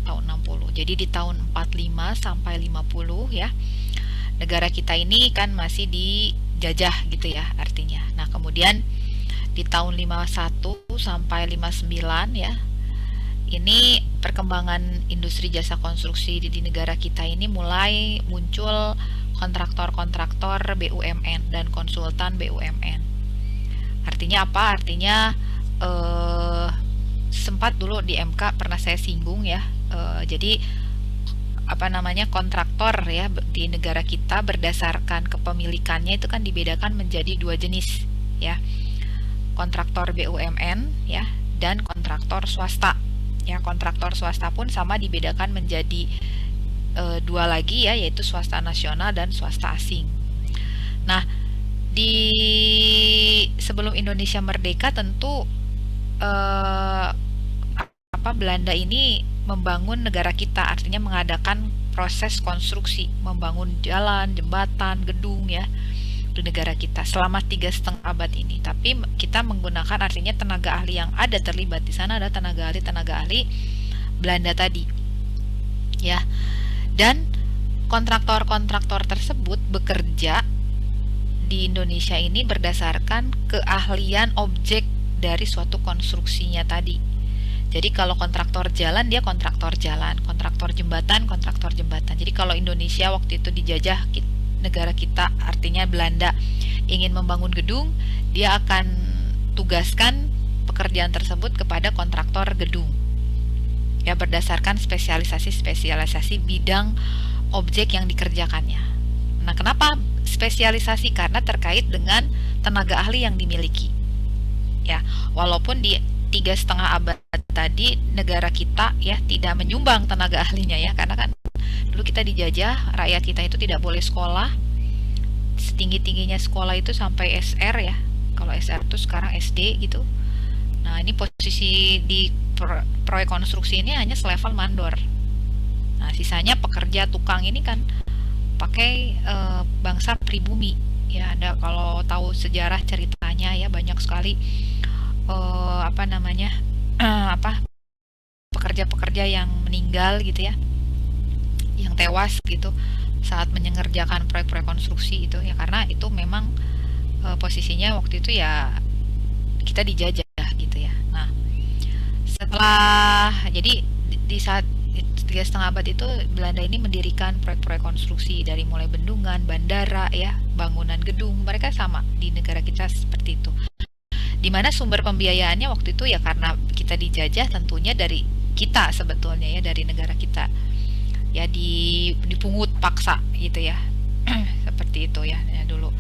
tahun 60. Jadi di tahun 45 sampai 50 ya, negara kita ini kan masih dijajah gitu ya artinya. Nah, kemudian di tahun 51 sampai 59 ya, ini perkembangan industri jasa konstruksi di negara kita ini mulai muncul kontraktor-kontraktor BUMN dan konsultan BUMN. Artinya apa? Artinya eh, sempat dulu di MK pernah saya singgung ya. Jadi apa namanya, kontraktor ya di negara kita berdasarkan kepemilikannya itu kan dibedakan menjadi dua jenis ya. Kontraktor BUMN ya dan kontraktor swasta. Ya, kontraktor swasta pun sama dibedakan menjadi dua lagi ya, yaitu swasta nasional dan swasta asing. Nah, di sebelum Indonesia merdeka tentu eh, Belanda ini membangun negara kita, artinya mengadakan proses konstruksi, membangun jalan, jembatan, gedung ya di negara kita selama 3,5 abad ini. Tapi kita menggunakan artinya tenaga ahli yang ada terlibat di sana ada tenaga ahli Belanda tadi, ya. Dan kontraktor-kontraktor tersebut bekerja di Indonesia ini berdasarkan keahlian objek dari suatu konstruksinya tadi. Jadi kalau kontraktor jalan, dia kontraktor jalan, kontraktor jembatan. Jadi kalau Indonesia waktu itu dijajah negara kita, artinya Belanda ingin membangun gedung, dia akan tugaskan pekerjaan tersebut kepada kontraktor gedung. Ya, berdasarkan spesialisasi bidang objek yang dikerjakannya. Nah, kenapa spesialisasi? Karena terkait dengan tenaga ahli yang dimiliki. Ya, walaupun di 3,5 abad tadi negara kita ya tidak menyumbang tenaga ahlinya ya, karena kan dulu kita dijajah, rakyat kita itu tidak boleh sekolah. Setinggi-tingginya sekolah itu sampai SR ya. Kalau SR itu sekarang SD gitu. Nah, ini posisi di proyek konstruksi ini hanya selevel mandor. Nah, sisanya pekerja tukang ini kan pakai bangsa pribumi. Ya, ada kalau tahu sejarah ceritanya ya banyak sekali apa namanya? Pekerja-pekerja yang meninggal gitu ya, yang tewas gitu saat mengerjakan proyek-proyek konstruksi itu ya, karena itu memang posisinya waktu itu ya kita dijajah gitu ya. Nah, setelah jadi di saat 3,5 abad itu Belanda ini mendirikan proyek-proyek konstruksi dari mulai bendungan, bandara ya, bangunan gedung, mereka sama di negara kita seperti itu. Dimana sumber pembiayaannya waktu itu ya karena kita dijajah tentunya dari kita sebetulnya ya, dari negara kita ya, dipungut paksa gitu ya seperti itu ya, ya dulu.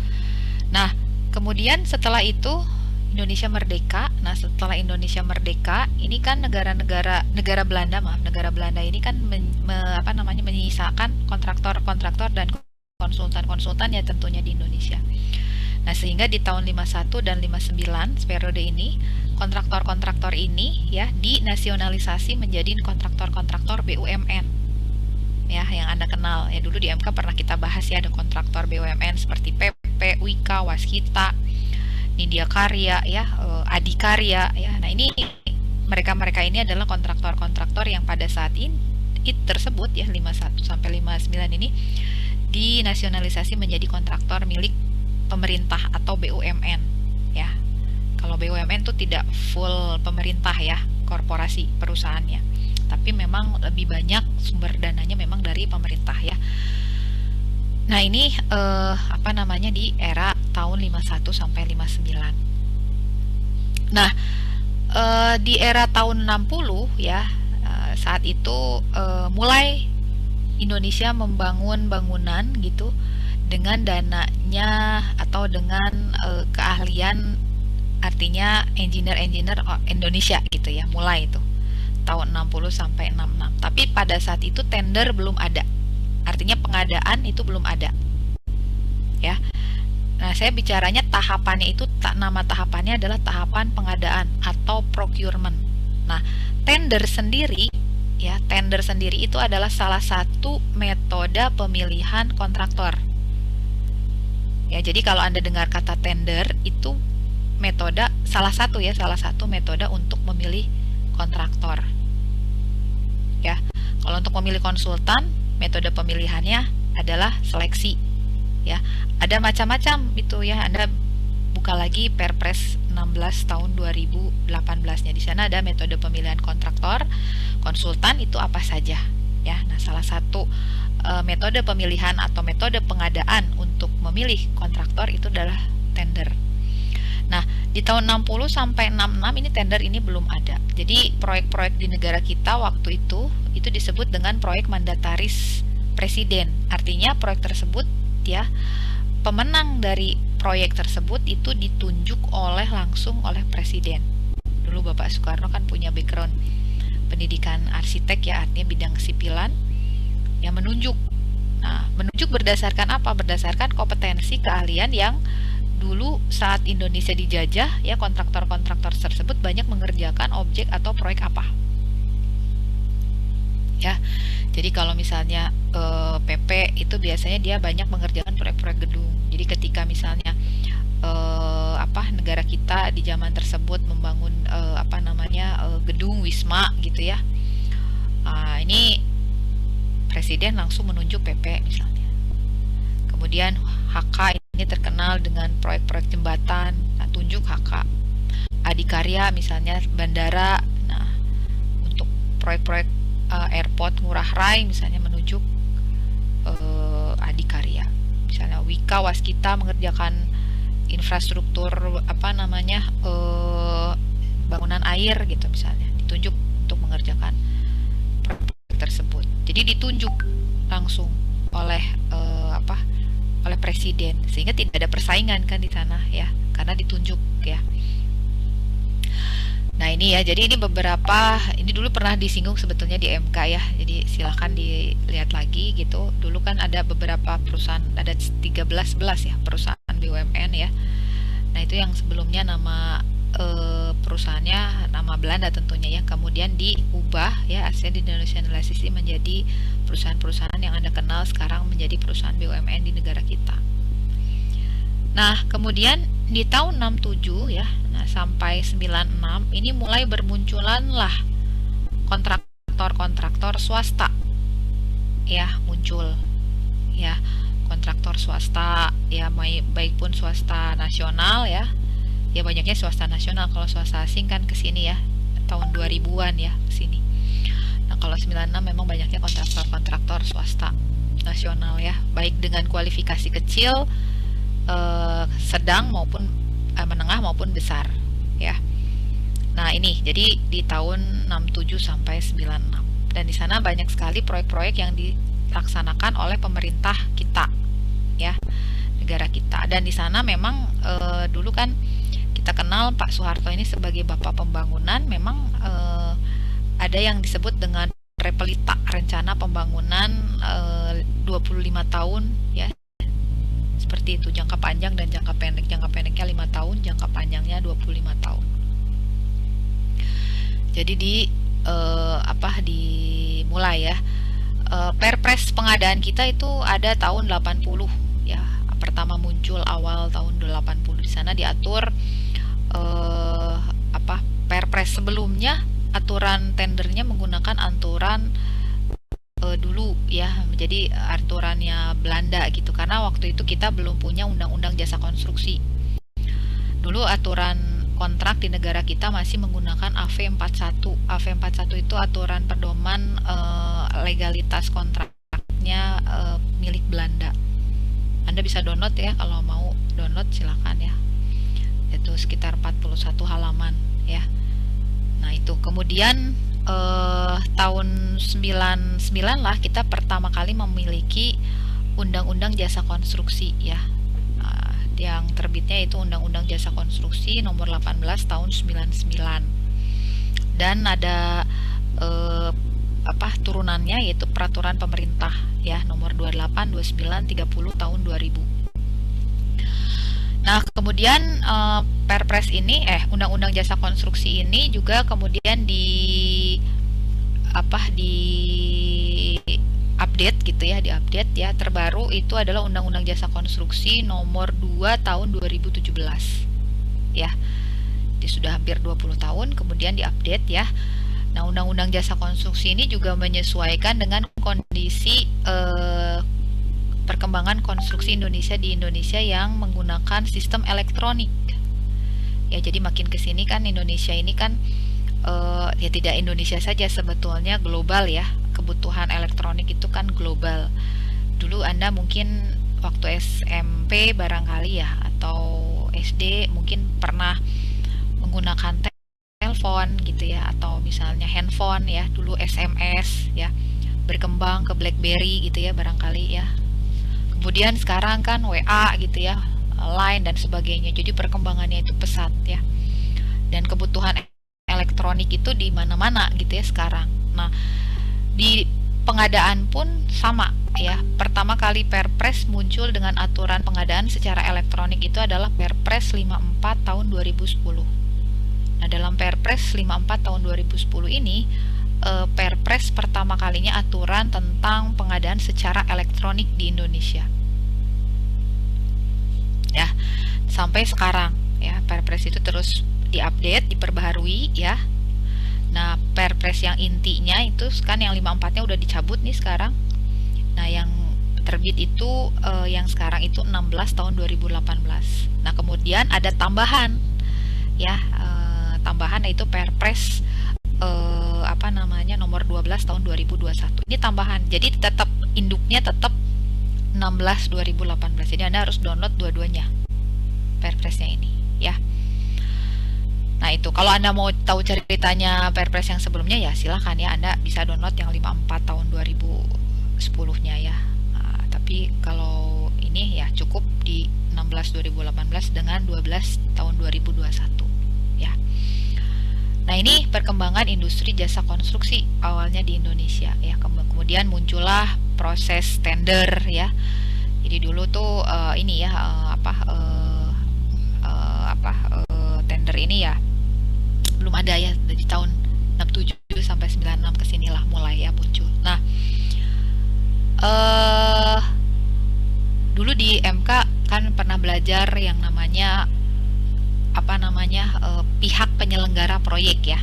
Nah, kemudian setelah itu Indonesia merdeka. Nah, setelah Indonesia merdeka ini kan negara Belanda ini kan menyisakan kontraktor-kontraktor dan konsultan-konsultan ya tentunya di Indonesia. Nah, sehingga di tahun 51 dan 59 periode ini kontraktor-kontraktor ini ya dinasionalisasi menjadi kontraktor-kontraktor BUMN. Ya, yang Anda kenal ya, dulu di MK pernah kita bahas ya, ada kontraktor BUMN seperti PP, Wika, Waskita, Nindya Karya ya, Adikarya ya. Nah, ini mereka ini adalah kontraktor-kontraktor yang pada saat ini tersebut ya 51 sampai 59 ini dinasionalisasi menjadi kontraktor milik pemerintah atau BUMN ya. Kalau BUMN itu tidak full pemerintah ya, korporasi perusahaannya, tapi memang lebih banyak sumber dananya memang dari pemerintah ya. Nah, ini di era tahun 51 sampai 59. Nah, di era tahun 60 ya, saat itu mulai Indonesia membangun bangunan gitu dengan dananya atau dengan keahlian, artinya engineer Indonesia gitu ya, mulai itu tahun 60 sampai 66. Tapi pada saat itu tender belum ada. Artinya pengadaan itu belum ada. Ya. Nah, saya bicaranya tahapannya itu, nama tahapannya adalah tahapan pengadaan atau procurement. Nah, tender sendiri itu adalah salah satu metode pemilihan kontraktor. Ya, jadi kalau Anda dengar kata tender itu metode salah satu metode untuk memilih kontraktor. Ya. untuk memilih konsultan, metode pemilihannya adalah seleksi. Ya, ada macam-macam itu ya. Anda buka lagi Perpres 16 tahun 2018-nya. Di sana ada metode pemilihan kontraktor, konsultan itu apa saja ya. Nah, salah satu metode pemilihan atau metode pengadaan untuk memilih kontraktor itu adalah tender. Nah, di tahun 60 sampai 66 ini tender ini belum ada. Jadi proyek-proyek di negara kita waktu itu disebut dengan proyek mandataris presiden. Artinya proyek tersebut ya, pemenang dari proyek tersebut itu ditunjuk langsung oleh presiden. Dulu Bapak Soekarno kan punya background pendidikan arsitek ya, artinya bidang sipilan, yang menunjuk. Nah, menunjuk berdasarkan apa? Berdasarkan kompetensi keahlian yang dulu saat Indonesia dijajah ya, kontraktor-kontraktor tersebut banyak mengerjakan objek atau proyek apa ya. Jadi kalau misalnya PP itu biasanya dia banyak mengerjakan proyek-proyek gedung. Jadi ketika misalnya negara kita di zaman tersebut membangun gedung Wisma gitu ya, ini presiden langsung menunjuk PP misalnya. Kemudian HK ini terkenal dengan proyek-proyek jembatan, nah, tunjuk HK. Adikarya misalnya bandara, nah untuk proyek-proyek airport Ngurah Rai misalnya menunjuk Adikarya. Misalnya Wika Waskita mengerjakan infrastruktur bangunan air gitu misalnya, ditunjuk untuk mengerjakan proyek tersebut. Jadi ditunjuk langsung oleh oleh presiden, sehingga tidak ada persaingan kan di sana ya, karena ditunjuk ya. Nah ini ya, jadi ini beberapa, ini dulu pernah disinggung sebetulnya di MK ya, jadi silahkan dilihat lagi gitu. Dulu kan ada beberapa perusahaan, ada 13 ya perusahaan BUMN ya. Nah itu yang sebelumnya nama perusahaannya nama Belanda tentunya ya, kemudian diubah ya, asalnya dinasionalisasi menjadi perusahaan-perusahaan yang Anda kenal sekarang menjadi perusahaan BUMN di negara kita. Nah kemudian di tahun 67 ya, nah sampai 96 ini mulai bermunculan lah kontraktor-kontraktor swasta ya, muncul ya, kontraktor swasta ya, baik pun swasta nasional ya banyaknya swasta nasional. Kalau swasta asing kan kesini ya tahun 2000-an ya kesini. Nah kalau 96 memang banyaknya kontraktor-kontraktor swasta nasional ya, baik dengan kualifikasi kecil, sedang maupun menengah maupun besar ya. Nah ini jadi di tahun 67 sampai 96, dan di sana banyak sekali proyek-proyek yang dilaksanakan oleh pemerintah kita ya, negara kita. Dan di sana memang dulu kan kita kenal Pak Soeharto ini sebagai bapak pembangunan. Memang ada yang disebut dengan Repelita, rencana pembangunan 25 tahun ya, seperti itu, jangka panjang dan jangka pendek. Jangka pendeknya 5 tahun, jangka panjangnya 25 tahun. Jadi dimulai ya. Perpres pengadaan kita itu ada tahun 80 ya. Pertama muncul awal tahun 80. Di sana diatur Perpres sebelumnya aturan tendernya menggunakan aturan dulu ya, jadi aturannya Belanda gitu, karena waktu itu kita belum punya undang-undang jasa konstruksi. Dulu aturan kontrak di negara kita masih menggunakan AV41. AV41 itu aturan pedoman legalitas kontraknya milik Belanda. Anda bisa download ya, kalau mau download silakan ya. Itu sekitar 41 halaman ya. Nah itu kemudian tahun 99 lah kita pertama kali memiliki undang-undang jasa konstruksi ya. Yang terbitnya itu undang-undang jasa konstruksi nomor 18 tahun 99, dan ada turunannya yaitu peraturan pemerintah ya nomor 28, 29, 30 tahun 2000. Nah kemudian Perpres ini undang-undang jasa konstruksi ini juga kemudian di update gitu ya, diupdate ya. Terbaru itu adalah undang-undang jasa konstruksi nomor 2 tahun 2017 ya. Dia sudah hampir 20 tahun kemudian diupdate ya. Nah, Undang-Undang Jasa Konstruksi ini juga menyesuaikan dengan kondisi perkembangan konstruksi Indonesia di Indonesia yang menggunakan sistem elektronik. Ya, jadi makin ke sini kan Indonesia ini kan ya tidak Indonesia saja, sebetulnya global ya. Kebutuhan elektronik itu kan global. Dulu Anda mungkin waktu SMP barangkali ya, atau SD mungkin pernah menggunakan telepon gitu ya, atau misalnya handphone ya, dulu SMS ya, berkembang ke BlackBerry gitu ya barangkali ya. Kemudian sekarang kan WA gitu ya, Line dan sebagainya. Jadi perkembangannya itu pesat ya. Dan kebutuhan elektronik itu di mana-mana gitu ya sekarang. Nah, di pengadaan pun sama ya. Pertama kali Perpres muncul dengan aturan pengadaan secara elektronik itu adalah Perpres 54 tahun 2010. Nah, dalam Perpres 54 tahun 2010 ini, Perpres pertama kalinya aturan tentang pengadaan secara elektronik di Indonesia. Ya, sampai sekarang ya, Perpres itu terus diupdate, diperbaharui ya. Nah, Perpres yang intinya itu kan yang 54-nya udah dicabut nih sekarang. Nah, yang terbit itu yang sekarang itu 16 tahun 2018. Nah, kemudian ada tambahan ya, tambahan yaitu Perpres nomor 12 tahun 2021. Ini tambahan. Jadi tetap induknya tetap 16 2018. Jadi Anda harus download dua-duanya. Perpresnya ini ya. Nah, itu kalau Anda mau tahu ceritanya Perpres yang sebelumnya ya silahkan ya, Anda bisa download yang 54 tahun 2010-nya ya. Nah, tapi kalau ini ya cukup di 16 2018 dengan 12 tahun 2021 ya. Nah, ini perkembangan industri jasa konstruksi awalnya di Indonesia ya. Kemudian muncullah proses tender ya. Jadi dulu tuh ini ya tender ini ya belum ada ya, dari tahun 67 sampai 96 kesinilah mulai ya muncul. Nah, dulu di MK kan pernah belajar yang namanya pihak penyelenggara proyek ya.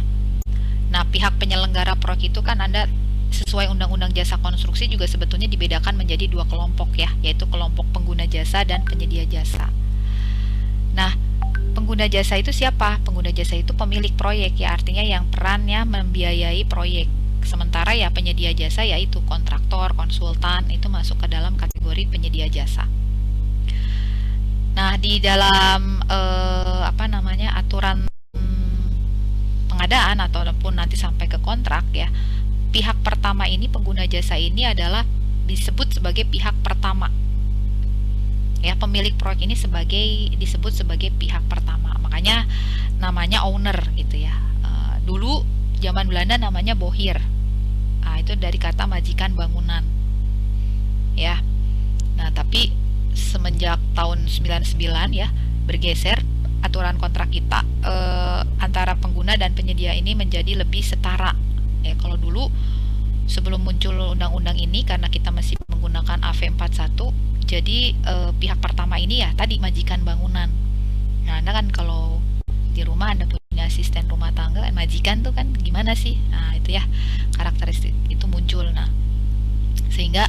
Nah, pihak penyelenggara proyek itu kan Anda sesuai Undang-Undang Jasa Konstruksi juga sebetulnya dibedakan menjadi dua kelompok ya, yaitu kelompok pengguna jasa dan penyedia jasa. Nah, pengguna jasa itu siapa? Pengguna jasa itu pemilik proyek ya, artinya yang perannya membiayai proyek. Sementara ya penyedia jasa yaitu kontraktor, konsultan, itu masuk ke dalam kategori penyedia jasa. Nah, di dalam aturan pengadaan ataupun nanti sampai ke kontrak ya, pihak pertama ini, pengguna jasa ini adalah disebut sebagai pihak pertama. Ya, pemilik proyek ini disebut sebagai pihak pertama. Makanya namanya owner gitu ya. Dulu zaman Belanda namanya bohir. Nah, itu dari kata majikan bangunan. Ya. Nah, tapi semenjak tahun 99 ya bergeser aturan kontrak kita antara pengguna dan penyedia ini menjadi lebih setara. Ya, kalau dulu sebelum muncul undang-undang ini, karena kita masih menggunakan AV41, jadi pihak pertama ini ya tadi majikan bangunan. Nah, Anda kan kalau di rumah Anda punya asisten rumah tangga, majikan tuh kan gimana sih? Nah, itu ya karakteristik itu muncul. Nah, sehingga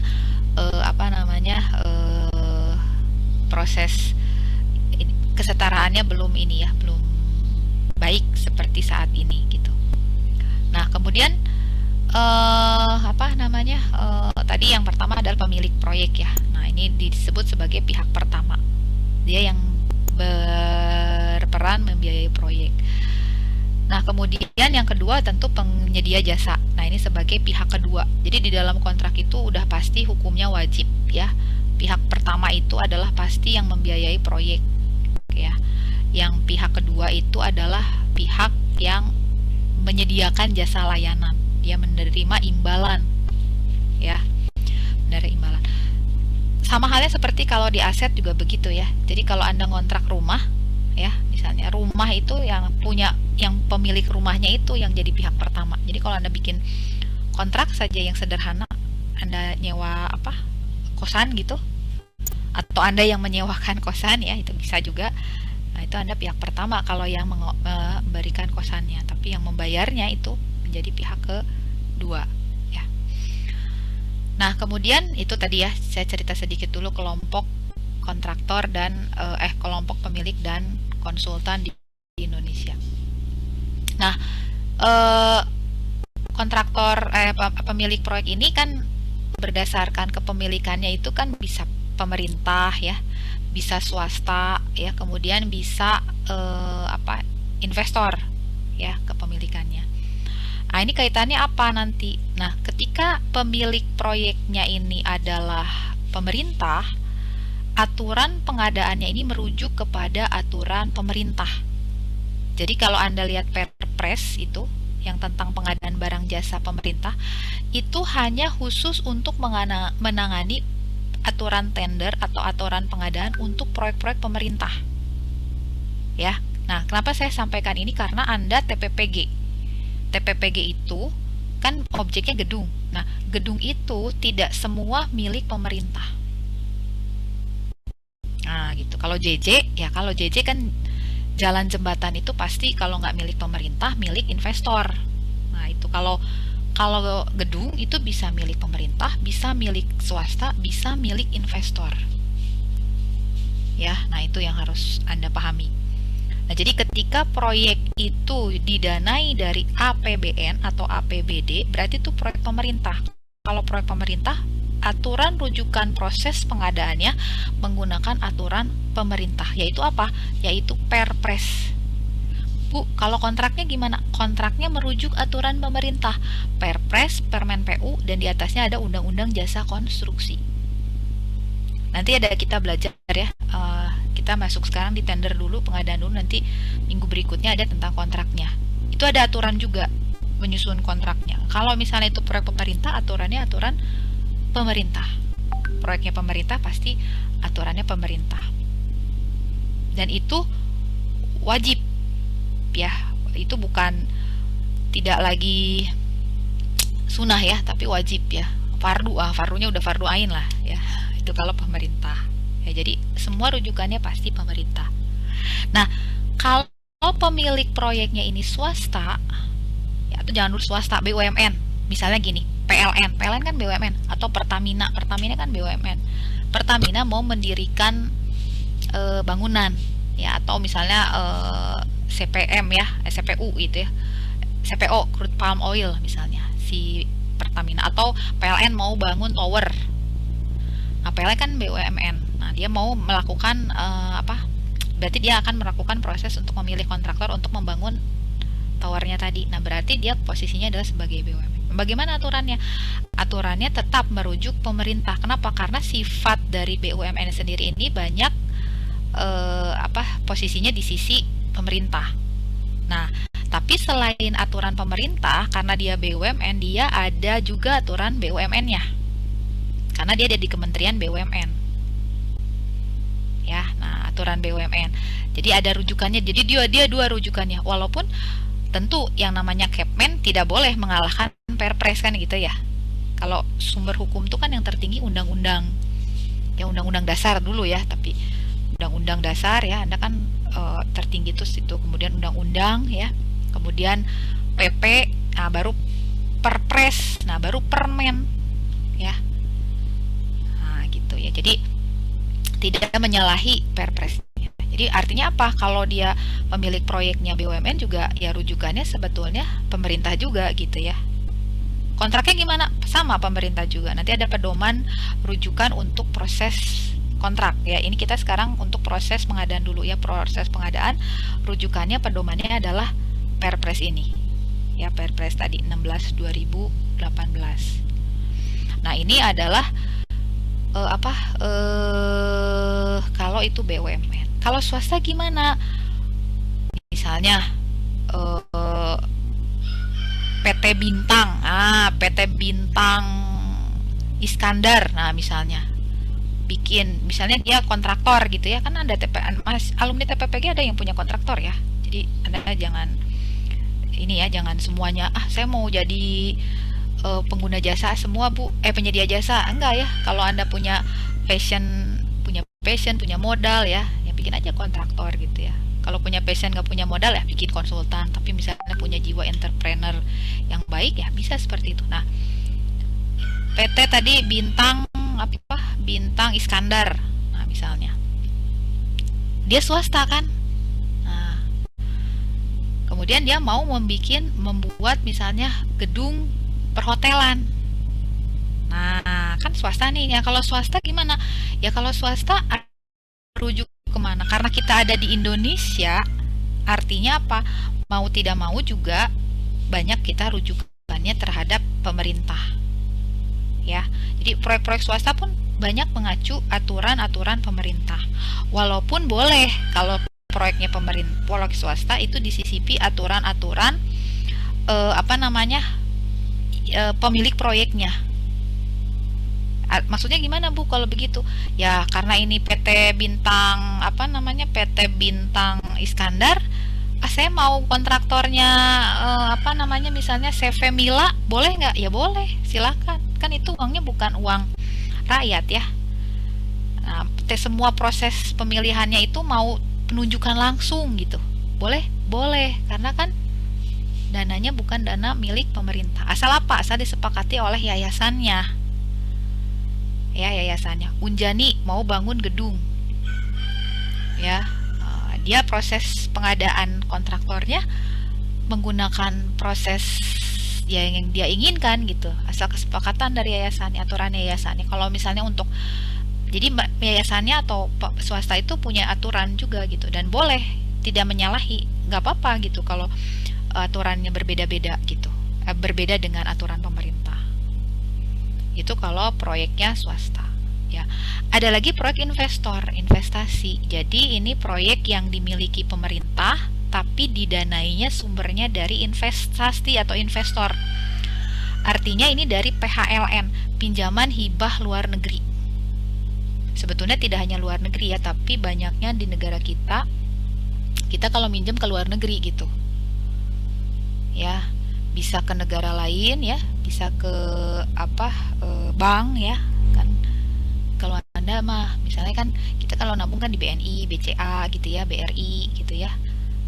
proses kesetaraannya belum baik seperti saat ini gitu. Nah, kemudian tadi yang pertama adalah pemilik proyek ya. Nah, ini disebut sebagai pihak pertama. Dia yang berperan membiayai proyek. Nah, kemudian yang kedua tentu penyedia jasa. Nah, ini sebagai pihak kedua. Jadi di dalam kontrak itu udah pasti hukumnya wajib ya. Pihak pertama itu adalah pasti yang membiayai proyek ya. Yang pihak kedua itu adalah pihak yang menyediakan jasa layanan. Dia menerima imbalan ya. Menerima imbalan. Sama halnya seperti kalau di aset juga begitu ya. Jadi kalau Anda ngontrak rumah ya, misalnya rumah itu yang pemilik rumahnya itu yang jadi pihak pertama. Jadi kalau Anda bikin kontrak saja yang sederhana, Anda nyewa kosan gitu, atau Anda yang menyewakan kosan ya, itu bisa juga. Nah, itu Anda pihak pertama kalau yang memberikan kosannya, tapi yang membayarnya itu menjadi pihak kedua ya. Nah, kemudian itu tadi ya, saya cerita sedikit dulu kelompok kontraktor dan kelompok pemilik dan konsultan di Indonesia. Nah, eh, kontraktor pemilik proyek ini kan berdasarkan kepemilikannya itu kan bisa pemerintah ya, bisa swasta ya, kemudian bisa investor ya kepemilikannya. Nah, ini kaitannya apa nanti? Nah, ketika pemilik proyeknya ini adalah pemerintah, aturan pengadaannya ini merujuk kepada aturan pemerintah. Jadi kalau Anda lihat Perpres itu yang tentang pengadaan barang jasa pemerintah, itu hanya khusus untuk menangani aturan tender atau aturan pengadaan untuk proyek-proyek pemerintah. Ya. Nah, kenapa saya sampaikan ini? Karena Anda TPPG. TPPG itu kan objeknya gedung. Nah, gedung itu tidak semua milik pemerintah. Nah, gitu. Kalau JJ, ya kalau JJ kan jalan jembatan itu pasti kalau nggak milik pemerintah, milik investor. Nah, itu kalau gedung itu bisa milik pemerintah, bisa milik swasta, bisa milik investor. Ya, nah itu yang harus Anda pahami. Nah, jadi ketika proyek itu didanai dari APBN atau APBD, berarti itu proyek pemerintah. Kalau proyek pemerintah, aturan rujukan proses pengadaannya menggunakan aturan pemerintah, yaitu apa? Yaitu Perpres. Bu, kalau kontraknya gimana? Kontraknya merujuk aturan pemerintah, Perpres, Permen PU, dan di atasnya ada Undang-Undang Jasa Konstruksi. Nanti ada kita belajar ya, kita masuk sekarang di tender dulu, pengadaan dulu, nanti minggu berikutnya ada tentang kontraknya. Itu ada aturan juga menyusun kontraknya. Kalau misalnya itu proyek pemerintah, aturannya aturan pemerintah. Proyeknya pemerintah pasti aturannya pemerintah. Dan itu wajib ya, itu bukan tidak lagi sunnah ya, tapi wajib ya. Fardunya udah fardu ain lah ya. Itu kalau pemerintah. Ya, jadi semua rujukannya pasti pemerintah. Nah, kalau pemilik proyeknya ini swasta, ya itu jangan dulu swasta, BUMN. Misalnya gini, PLN kan BUMN, atau Pertamina kan BUMN. Pertamina mau mendirikan bangunan, ya, atau misalnya CPM ya, CPU itu ya, CPO, crude palm oil misalnya, si Pertamina, atau PLN mau bangun tower. Nah, PLN kan BUMN. Nah, dia mau melakukan berarti dia akan melakukan proses untuk memilih kontraktor untuk membangun towernya tadi. Nah, berarti dia posisinya adalah sebagai BUMN. Bagaimana aturannya? Aturannya tetap merujuk pemerintah. Kenapa? Karena sifat dari BUMN sendiri ini banyak posisinya di sisi pemerintah. Nah, tapi selain aturan pemerintah, karena dia BUMN, dia ada juga aturan BUMN-nya. Karena dia ada di Kementerian BUMN. Ya, nah aturan BUMN. Jadi ada rujukannya. Jadi dia dua rujukannya. Walaupun tentu yang namanya Kepmen tidak boleh mengalahkan Perpres kan gitu ya. Kalau sumber hukum itu kan yang tertinggi undang-undang. Ya, undang-undang dasar dulu ya, tapi undang-undang dasar ya, Anda kan tertinggi itu situ, kemudian undang-undang ya, kemudian PP, nah baru Perpres, nah baru Permen ya. Nah, gitu ya. Jadi tidak menyalahi Perpresnya. Jadi artinya apa? Kalau dia pemilik proyeknya BUMN juga ya rujukannya sebetulnya pemerintah juga gitu ya. Kontraknya gimana? Sama pemerintah juga. Nanti ada pedoman rujukan untuk proses kontrak ya. Ini kita sekarang untuk proses pengadaan dulu ya. Proses pengadaan rujukannya pedomannya adalah Perpres ini. Ya, Perpres tadi 16/2018. Nah, ini adalah kalau itu BUMN. Kalau swasta gimana? Misalnya PT Bintang, PT Bintang Iskandar, nah misalnya bikin, misalnya dia kontraktor gitu ya, kan ada alumni TPPG ada yang punya kontraktor ya. Jadi Anda jangan ini ya, jangan semuanya saya mau jadi pengguna jasa semua Bu, penyedia jasa, enggak ya. Kalau Anda punya passion, punya modal ya bikin aja kontraktor gitu ya. Kalau punya passion nggak punya modal ya bikin konsultan, tapi misalnya punya jiwa entrepreneur yang baik ya bisa seperti itu. Nah, PT tadi Bintang apa? Bintang Iskandar. Nah, misalnya dia swasta kan. Nah, kemudian dia mau membuat misalnya gedung perhotelan. Nah, kan swasta nih. Ya kalau swasta gimana? Ya kalau swasta rujuk kemana? Karena kita ada di Indonesia, artinya apa? Mau tidak mau juga banyak kita rujukannya terhadap pemerintah. Ya, jadi proyek-proyek swasta pun banyak mengacu aturan-aturan pemerintah. Walaupun boleh kalau proyeknya pemerintah, proyek swasta itu disisipi aturan-aturan apa namanya pemilik proyeknya. Maksudnya gimana Bu kalau begitu? Ya karena ini PT Bintang apa namanya PT Bintang Iskandar, saya mau kontraktornya apa namanya misalnya CV Mila, boleh nggak? Ya boleh, silakan. Kan itu uangnya bukan uang rakyat ya. Nah, semua proses pemilihannya itu mau penunjukan langsung gitu. Boleh? Boleh, karena kan dananya bukan dana milik pemerintah. Asal apa? Asal disepakati oleh yayasannya. Ya, yayasannya. Unjani mau bangun gedung. Ya, dia proses pengadaan kontraktornya menggunakan proses yang dia inginkan gitu, asal kesepakatan dari yayasannya, aturan yayasannya. Kalau misalnya untuk jadi yayasannya atau swasta itu punya aturan juga gitu, dan boleh tidak menyalahi, nggak apa-apa gitu kalau aturannya berbeda-beda gitu, berbeda dengan aturan pemerintah. Itu kalau proyeknya swasta. Ya, ada lagi proyek investor, investasi. Jadi ini proyek yang dimiliki pemerintah, tapi didanainya sumbernya dari investasi atau investor. Artinya ini dari PHLN, pinjaman hibah luar negeri. Sebetulnya tidak hanya luar negeri ya, tapi banyaknya di negara kita. Kita kalau minjem ke luar negeri gitu. Ya, bisa ke negara lain ya, bisa ke apa? Bank ya, kan. Kalau Anda mah misalnya kan kita kalau nabung kan di BNI, BCA gitu ya, BRI gitu ya.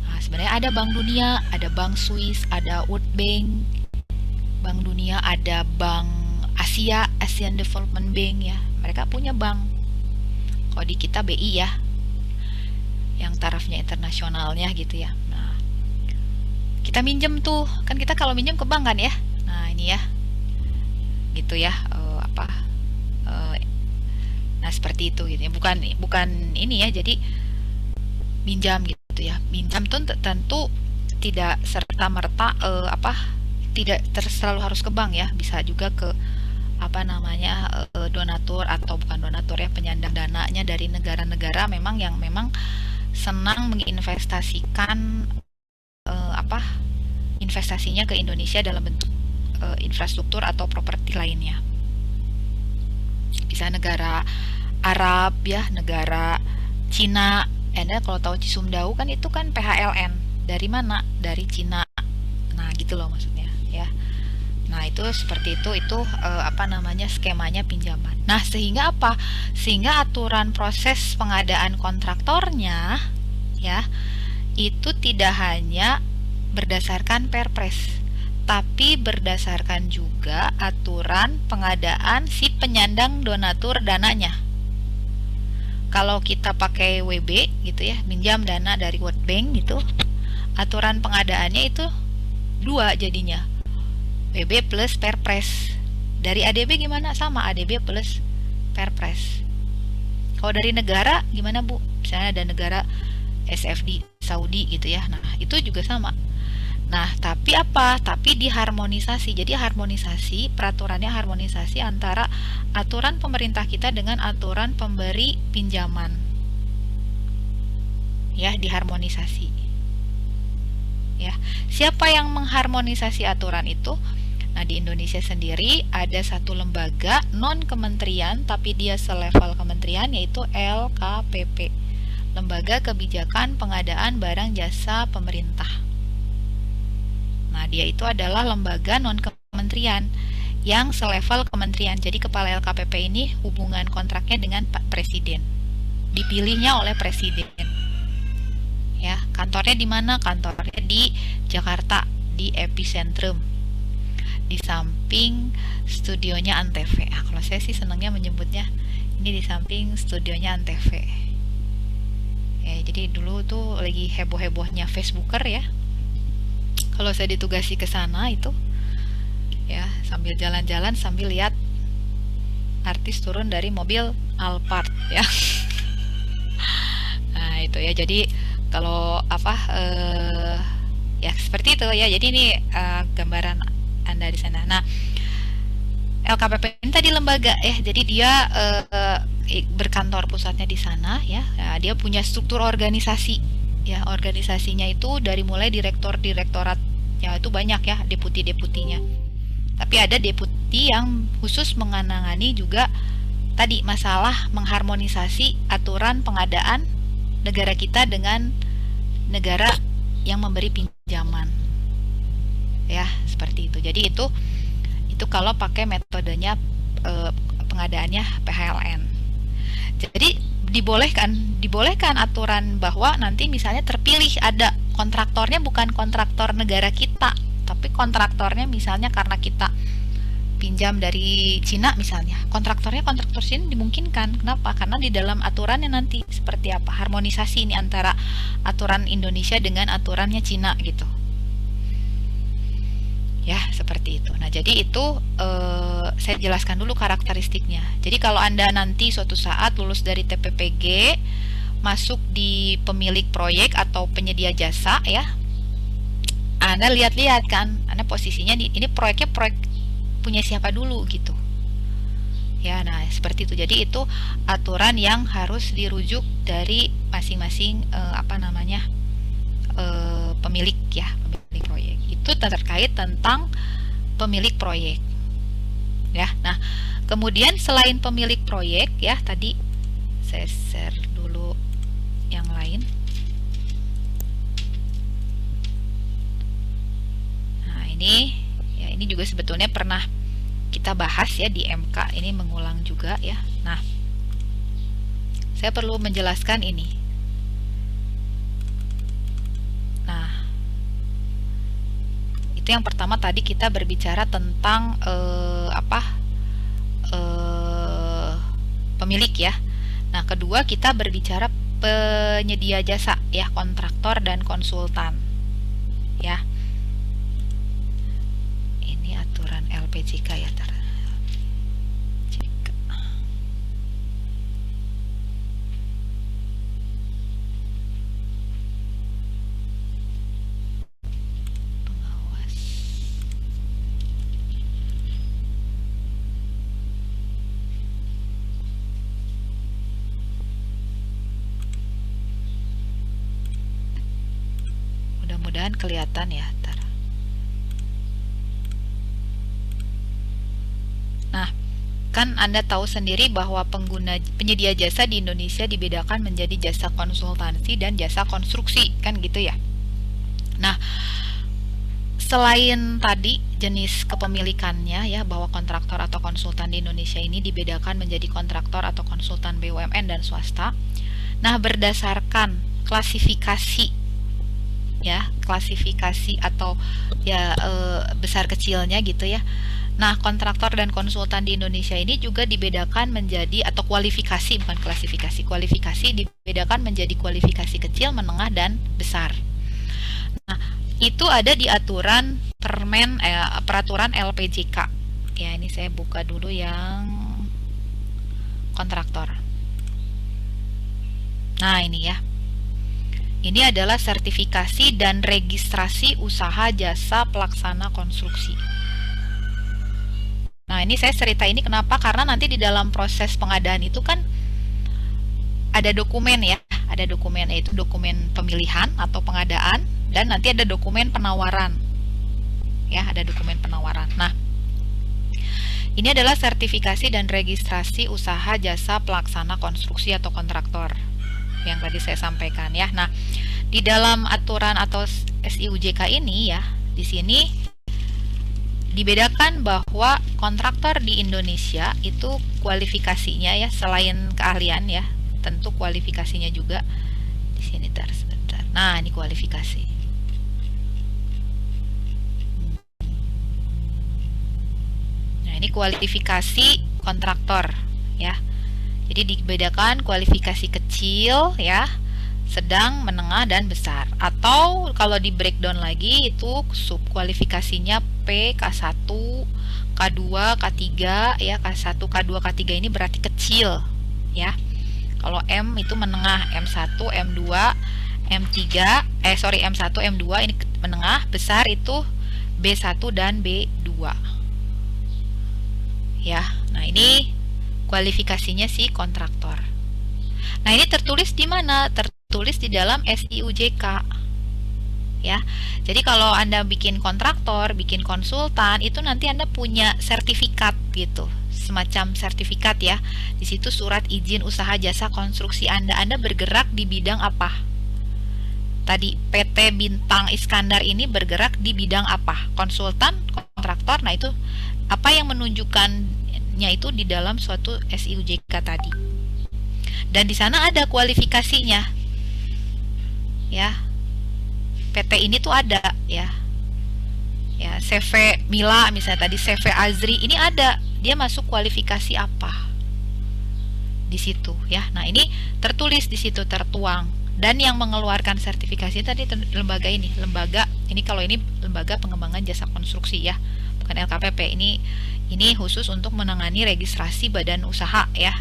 Nah, sebenarnya ada Bank Dunia, ada Bank Swiss, ada World Bank, Bank Dunia, ada Bank Asia, Asian Development Bank ya. Mereka punya bank. Kalau di kita BI ya, yang tarafnya internasionalnya gitu ya. Nah, kita minjem tuh, kan kita kalau minjem ke bank kan ya. Nah, ini ya. Gitu ya, apa? Nah, seperti itu gitu ya. Bukan ini ya. Jadi minjam gitu ya. Minjam tuh tentu tidak serta merta apa? Tidak selalu harus ke bank ya. Bisa juga ke apa namanya donatur atau bukan donatur ya, penyandang dananya dari negara-negara memang yang memang senang menginvestasikan apa? Investasinya ke Indonesia dalam bentuk infrastruktur atau properti lainnya. Bisa negara Arab ya, negara Cina. Anda kalau tahu Cisumdawu kan itu kan PHLN. Dari mana? Dari Cina. Nah, gitu loh maksudnya ya. Nah, itu seperti itu apa namanya skemanya pinjaman. Nah, sehingga apa? Sehingga aturan proses pengadaan kontraktornya ya, itu tidak hanya berdasarkan Perpres, tapi berdasarkan juga aturan pengadaan si penyandang donatur dananya. Kalau kita pakai WB gitu ya, minjam dana dari World Bank gitu, aturan pengadaannya itu dua jadinya, WB plus Perpres. Dari ADB gimana? Sama ADB plus Perpres. Kalau dari negara gimana Bu? Misalnya ada negara SFD Saudi gitu ya, nah itu juga sama. Nah, tapi apa? Tapi diharmonisasi. Jadi harmonisasi, peraturannya harmonisasi antara aturan pemerintah kita dengan aturan pemberi pinjaman. Ya, diharmonisasi. Ya. Siapa yang mengharmonisasi aturan itu? Nah, di Indonesia sendiri ada satu lembaga non kementerian tapi dia selevel kementerian, yaitu LKPP. Lembaga Kebijakan Pengadaan Barang Jasa Pemerintah. Nah, dia itu adalah lembaga non-kementerian yang selevel kementerian. Jadi kepala LKPP ini hubungan kontraknya dengan Pak Presiden. Dipilihnya oleh Presiden. ya. Kantornya di mana? Kantornya di Jakarta, di Epicentrum, di samping studionya Antv. Nah, kalau saya sih senangnya menyebutnya ini di samping studionya Antv. Ya, jadi dulu tuh lagi heboh-hebohnya Facebooker ya. Kalau saya ditugasi ke sana itu ya sambil jalan-jalan sambil lihat artis turun dari mobil Alphard ya. Nah, itu ya. Jadi kalau apa ya seperti itu ya. Jadi ini gambaran Anda di sana. Nah, LKPP ini tadi lembaga ya. Jadi dia berkantor pusatnya di sana ya. Nah, dia punya struktur organisasi ya. Organisasinya itu dari mulai direktorat ya itu banyak ya deputi-deputinya. Tapi ada deputi yang khusus mengenangani juga tadi masalah mengharmonisasi aturan pengadaan negara kita dengan negara yang memberi pinjaman. Ya, seperti itu. Jadi itu kalau pakai metodenya pengadaannya PHLN. Jadi dibolehkan aturan bahwa nanti misalnya terpilih ada kontraktornya bukan kontraktor negara kita, tapi kontraktornya misalnya karena kita pinjam dari Cina misalnya, kontraktor Cina dimungkinkan. Kenapa? Karena di dalam aturannya nanti seperti apa harmonisasi ini antara aturan Indonesia dengan aturannya Cina gitu ya, seperti itu. Nah, jadi itu saya jelaskan dulu karakteristiknya. Jadi kalau Anda nanti suatu saat lulus dari TPPG masuk di pemilik proyek atau penyedia jasa ya, Anda lihat-lihat kan, Anda posisinya ini proyek punya siapa dulu gitu ya. Nah, seperti itu. Jadi itu aturan yang harus dirujuk dari masing-masing pemilik ya, pemilik proyek. Itu terkait tentang pemilik proyek ya. Nah, kemudian selain pemilik proyek ya, tadi saya share dulu yang lain. Nah, ini juga sebetulnya pernah kita bahas ya di MK, ini mengulang juga ya. Nah, saya perlu menjelaskan ini. Nah, itu yang pertama tadi kita berbicara tentang pemilik ya. Nah, kedua kita berbicara penyedia jasa ya, kontraktor dan konsultan ya. Ini aturan LPJK ya, pengawas. Mudah-mudahan kelihatan ya. Nah, kan Anda tahu sendiri bahwa penyedia jasa di Indonesia dibedakan menjadi jasa konsultansi dan jasa konstruksi, kan gitu ya. Nah, selain tadi jenis kepemilikannya ya, bahwa kontraktor atau konsultan di Indonesia ini dibedakan menjadi kontraktor atau konsultan BUMN dan swasta. Nah, berdasarkan klasifikasi ya, klasifikasi atau ya besar kecilnya gitu ya. Nah, kontraktor dan konsultan di Indonesia ini juga dibedakan menjadi, atau kualifikasi, bukan klasifikasi, kualifikasi dibedakan menjadi kualifikasi kecil, menengah, dan besar. Nah, itu ada di aturan peraturan LPJK. Ya, ini saya buka dulu yang kontraktor. Nah, ini ya. Ini adalah sertifikasi dan registrasi usaha jasa pelaksana konstruksi. Nah, ini saya cerita ini kenapa? Karena nanti di dalam proses pengadaan itu kan ada dokumen ya, ada dokumen, yaitu dokumen pemilihan atau pengadaan, dan nanti ada dokumen penawaran. Ya, ada dokumen penawaran. Nah, ini adalah sertifikasi dan registrasi usaha jasa pelaksana konstruksi atau kontraktor yang tadi saya sampaikan ya. Nah, di dalam aturan atau SIUJK ini ya, di sini dibedakan bahwa kontraktor di Indonesia itu kualifikasinya ya, selain keahlian ya, tentu kualifikasinya juga di sini sebentar. Nah, ini kualifikasi. Nah, ini kualifikasi kontraktor ya. Jadi dibedakan kualifikasi kecil ya, sedang, menengah, dan besar. Atau kalau di breakdown lagi itu sub kualifikasinya P, K1, K2, K3 ya. K1, K2, K3 ini berarti kecil ya. Kalau M itu menengah, M1, M2, M3, M1, M2 ini menengah, besar itu B1 dan B2. Ya. Nah, ini kualifikasinya si kontraktor. Nah, ini tertulis di mana? Tertulis di dalam SIUJK. Ya. Jadi kalau Anda bikin kontraktor, bikin konsultan, itu nanti Anda punya sertifikat gitu. Semacam sertifikat ya. Di situ surat izin usaha jasa konstruksi Anda. Anda bergerak di bidang apa? Tadi PT Bintang Iskandar ini bergerak di bidang apa? Konsultan, kontraktor. Nah, itu apa yang menunjukkannya itu di dalam suatu SIUJK tadi. Dan di sana ada kualifikasinya. Ya. PT ini tuh ada ya. Ya, CV Mila misalnya tadi, CV Azri ini ada. Dia masuk kualifikasi apa? Di situ ya. Nah, ini tertulis di situ, tertuang. Dan yang mengeluarkan sertifikasi tadi lembaga ini, kalau ini lembaga pengembangan jasa konstruksi ya. Bukan LKPP. Ini khusus untuk menangani registrasi badan usaha ya.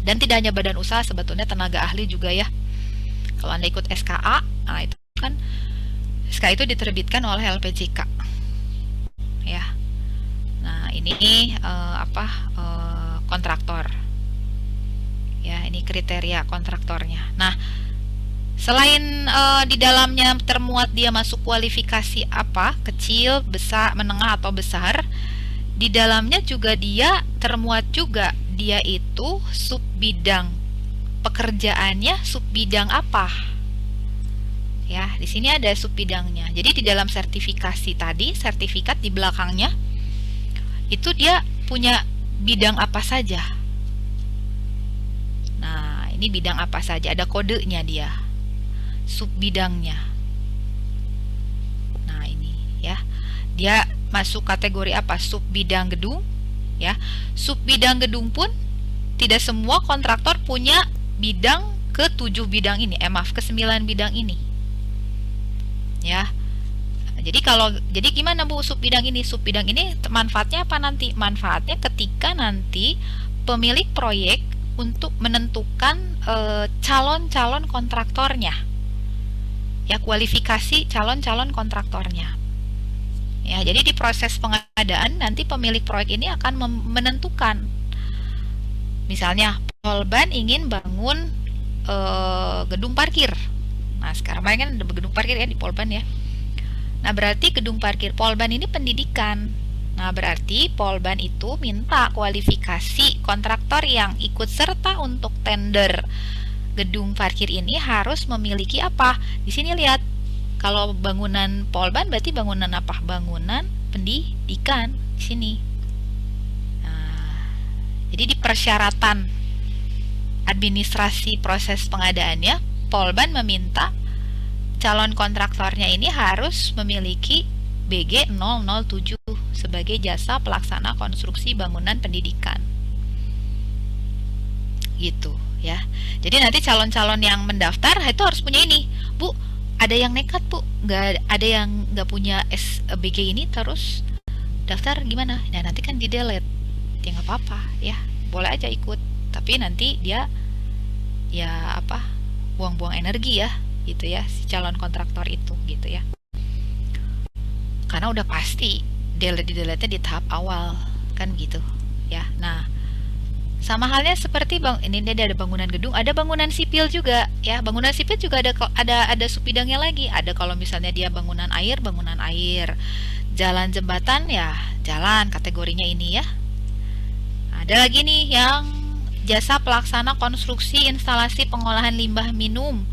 Dan tidak hanya badan usaha, sebetulnya tenaga ahli juga ya. Kalau Anda ikut SKA, nah itu kan SKA itu diterbitkan oleh LPJK. Ya. Nah, ini kontraktor. Ya, ini kriteria kontraktornya. Nah, selain di dalamnya termuat dia masuk kualifikasi apa, kecil, besar, menengah atau besar, di dalamnya juga dia termuat juga dia itu sub bidang pekerjaannya, sub bidang apa ya. Di sini ada sub bidangnya. Jadi di dalam sertifikasi tadi, sertifikat di belakangnya itu dia punya bidang apa saja. Nah, ini bidang apa saja, ada kodenya dia, sub bidangnya. Nah, ini ya, dia masuk kategori apa, sub bidang gedung ya. Sub bidang gedung pun tidak semua kontraktor punya bidang ke-7 bidang ini, ke-9 bidang ini. Ya. Jadi gimana Bu sub bidang ini? Sub bidang ini manfaatnya apa nanti? Manfaatnya ketika nanti pemilik proyek untuk menentukan calon-calon kontraktornya. Ya, kualifikasi calon-calon kontraktornya. Ya, jadi di proses pengadaan nanti pemilik proyek ini akan menentukan. Misalnya Polban ingin bangun gedung parkir. Nah, sekarang kan ada gedung parkir ya di Polban ya. Nah, berarti gedung parkir Polban ini pendidikan. Nah, berarti Polban itu minta kualifikasi kontraktor yang ikut serta untuk tender gedung parkir ini harus memiliki apa? Di sini lihat. Kalau bangunan Polban berarti bangunan apa? Bangunan pendidikan di sini. Nah, jadi di persyaratan administrasi proses pengadaannya, Polban meminta calon kontraktornya ini harus memiliki BG 007 sebagai jasa pelaksana konstruksi bangunan pendidikan. Gitu ya. Jadi nanti calon-calon yang mendaftar itu harus punya ini. Bu, ada yang nekat Bu, ada yang nggak punya SBG ini terus daftar gimana? Nah, nanti kan di delete. Ya nggak apa-apa ya, boleh aja ikut. Tapi nanti dia ya buang-buang energi ya, gitu ya, si calon kontraktor itu gitu ya. Karena udah pasti delete-nya di tahap awal kan gitu ya. Nah, sama halnya seperti ini ada bangunan gedung, ada bangunan sipil juga ya. Bangunan sipil juga ada sub bidangnya lagi. Ada kalau misalnya dia bangunan air, jalan jembatan ya, jalan kategorinya ini ya. Ada lagi nih yang jasa pelaksana konstruksi instalasi pengolahan limbah minum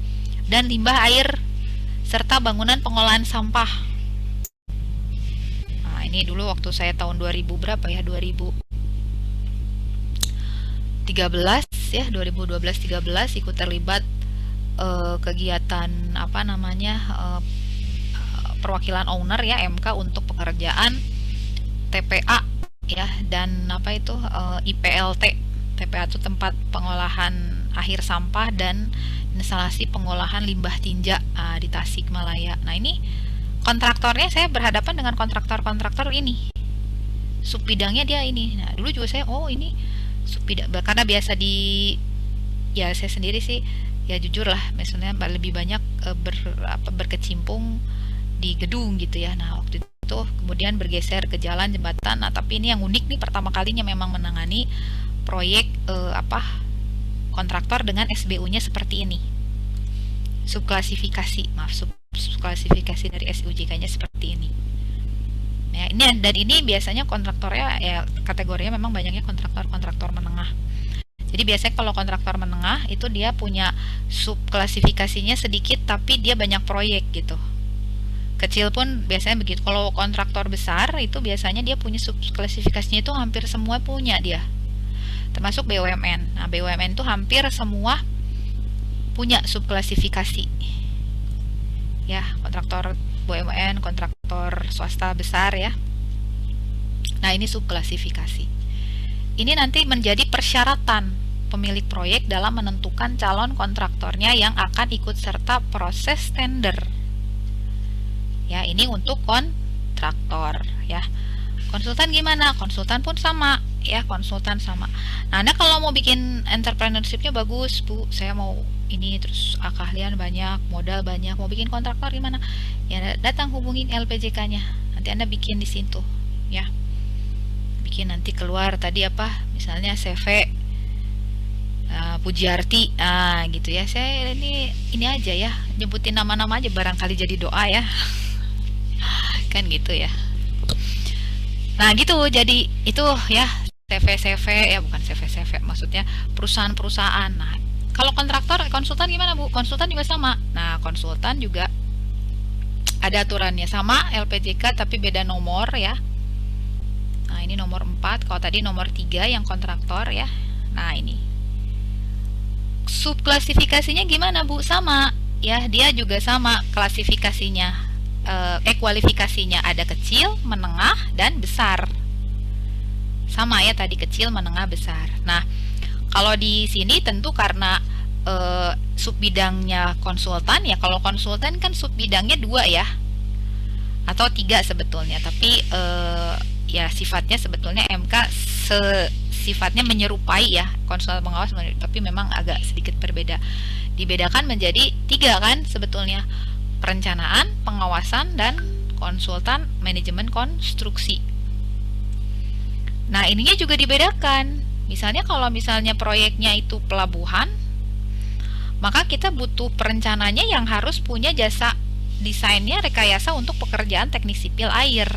dan limbah air serta bangunan pengolahan sampah. Nah, ini dulu waktu saya tahun 2000 berapa ya? 2013 ya, 2012-13 ikut terlibat kegiatan apa namanya perwakilan owner ya MK untuk pekerjaan TPA ya, dan apa itu IPLT. TPA itu tempat pengolahan akhir sampah dan instalasi pengolahan limbah tinja di Tasikmalaya. Nah ini kontraktornya, saya berhadapan dengan kontraktor-kontraktor ini. Subbidangnya dia ini. Nah dulu juga saya ini subbidang, karena biasa di, ya saya sendiri sih ya jujur lah, misalnya lebih banyak berkecimpung di gedung gitu ya. Nah waktu itu kemudian bergeser ke jalan, jembatan. Nah tapi ini yang unik nih, pertama kalinya memang menangani proyek kontraktor dengan SBU-nya seperti ini, subklasifikasi, maaf, subklasifikasi dari SUJK-nya seperti ini. Ya, ini dan ini biasanya kontraktornya ya kategorinya memang banyaknya kontraktor menengah. Jadi biasanya kalau kontraktor menengah itu dia punya subklasifikasinya sedikit tapi dia banyak proyek gitu. Kecil pun biasanya begitu. Kalau kontraktor besar itu biasanya dia punya subklasifikasinya itu hampir semua punya dia. Termasuk BUMN. Nah, BUMN itu hampir semua punya subklasifikasi. Ya, kontraktor BUMN, kontraktor swasta besar ya. Nah, ini subklasifikasi. Ini nanti menjadi persyaratan pemilik proyek dalam menentukan calon kontraktornya yang akan ikut serta proses tender. Ya, ini untuk kontraktor ya. Konsultan gimana? Konsultan pun sama ya, konsultan sama. Nah, Anda kalau mau bikin entrepreneurship-nya bagus, Bu, saya mau ini terus keahlian banyak, modal banyak, mau bikin kontraktor gimana? Ya datang hubungin LPJK-nya. Nanti Anda bikin di situ ya. Bikin nanti keluar tadi apa? Misalnya CV Pujiarti. Gitu ya. Saya ini aja ya, nyebutin nama-nama aja, barangkali jadi doa ya. Kan gitu ya. Nah gitu, jadi itu ya CV ya, bukan CV maksudnya perusahaan-perusahaan. Nah kalau kontraktor, konsultan gimana Bu? Konsultan juga sama. Nah konsultan juga ada aturannya sama LPJK tapi beda nomor ya. Nah ini nomor 4, kalau tadi nomor 3 yang kontraktor ya. Nah ini subklasifikasinya gimana Bu? Sama ya, dia juga sama klasifikasinya. Kualifikasinya ada kecil, menengah, dan besar. Sama ya tadi, kecil, menengah, besar. Nah, kalau di sini tentu karena subbidangnya konsultan ya, kalau konsultan kan subbidangnya 2 ya, atau 3 sebetulnya, tapi ya sifatnya sebetulnya MK sifatnya menyerupai ya, konsultan pengawas, tapi memang agak sedikit berbeda. Dibedakan menjadi 3 kan sebetulnya, perencanaan, pengawasan, dan konsultan manajemen konstruksi. Nah ininya juga dibedakan. Misalnya kalau misalnya proyeknya itu pelabuhan, maka kita butuh perencananya yang harus punya jasa desainnya rekayasa untuk pekerjaan teknik sipil air.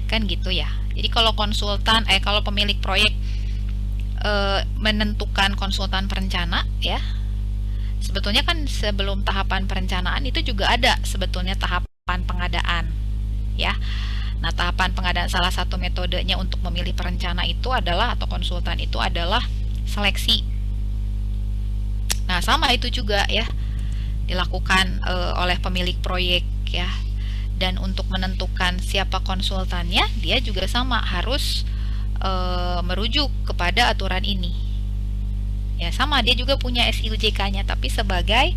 Kan gitu ya. Jadi kalau konsultan, kalau pemilik proyek menentukan konsultan perencana ya, sebetulnya kan sebelum tahapan perencanaan itu juga ada sebetulnya tahapan pengadaan ya. Nah tahapan pengadaan, salah satu metodenya untuk memilih perencana itu adalah, atau konsultan itu adalah seleksi. Nah sama itu juga ya, dilakukan oleh pemilik proyek ya. Dan untuk menentukan siapa konsultannya, dia juga sama harus merujuk kepada aturan ini. Ya sama, dia juga punya SIUJK-nya tapi sebagai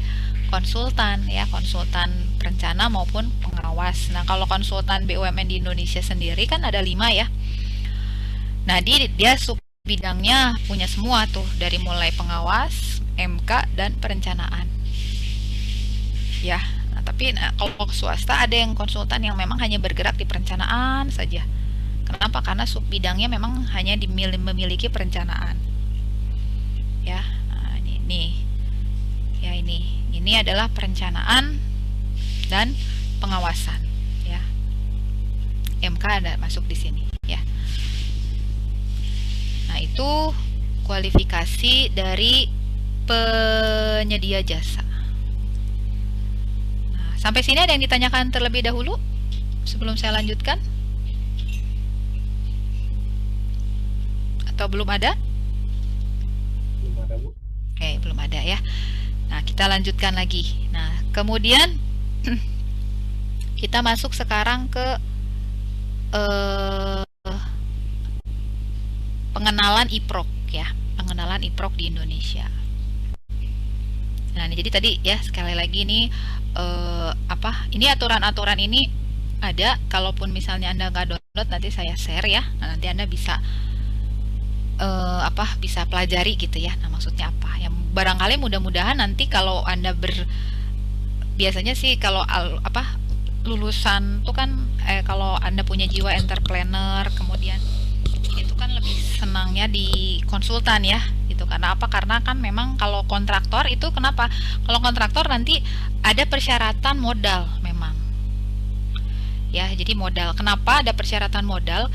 konsultan ya, konsultan perencana maupun pengawas. Nah kalau konsultan BUMN di Indonesia sendiri kan ada 5 ya. Nah dia sub bidangnya punya semua tuh, dari mulai pengawas, MK, dan perencanaan ya. Nah, tapi kalau swasta ada yang konsultan yang memang hanya bergerak di perencanaan saja. Kenapa? Karena sub bidangnya memang hanya memiliki perencanaan ya. Nah, ini ya, ini adalah perencanaan dan pengawasan ya. MK ada masuk di sini ya. Nah itu kualifikasi dari penyedia jasa. Nah, sampai sini ada yang ditanyakan terlebih dahulu sebelum saya lanjutkan, atau belum ada? Belum ada Bu. Oke, belum ada ya. Nah, kita lanjutkan lagi. Nah, kemudian kita masuk sekarang ke eh, pengenalan IPROK ya, pengenalan IPROK di Indonesia. Nah, ini jadi tadi ya sekali lagi ini ini aturan-aturan ini ada. Kalaupun misalnya Anda nggak download, nanti saya share ya. Nah, nanti Anda bisa bisa pelajari gitu ya. Nah, maksudnya apa? Yang barangkali mudah-mudahan nanti kalau Anda biasanya sih kalau lulusan tuh kan kalau Anda punya jiwa entrepreneur, kemudian itu kan lebih senangnya di konsultan ya gitu. Karena apa? Karena kan memang kalau kontraktor itu kenapa? Kalau kontraktor nanti ada persyaratan modal memang. Ya, jadi modal. Kenapa ada persyaratan modal?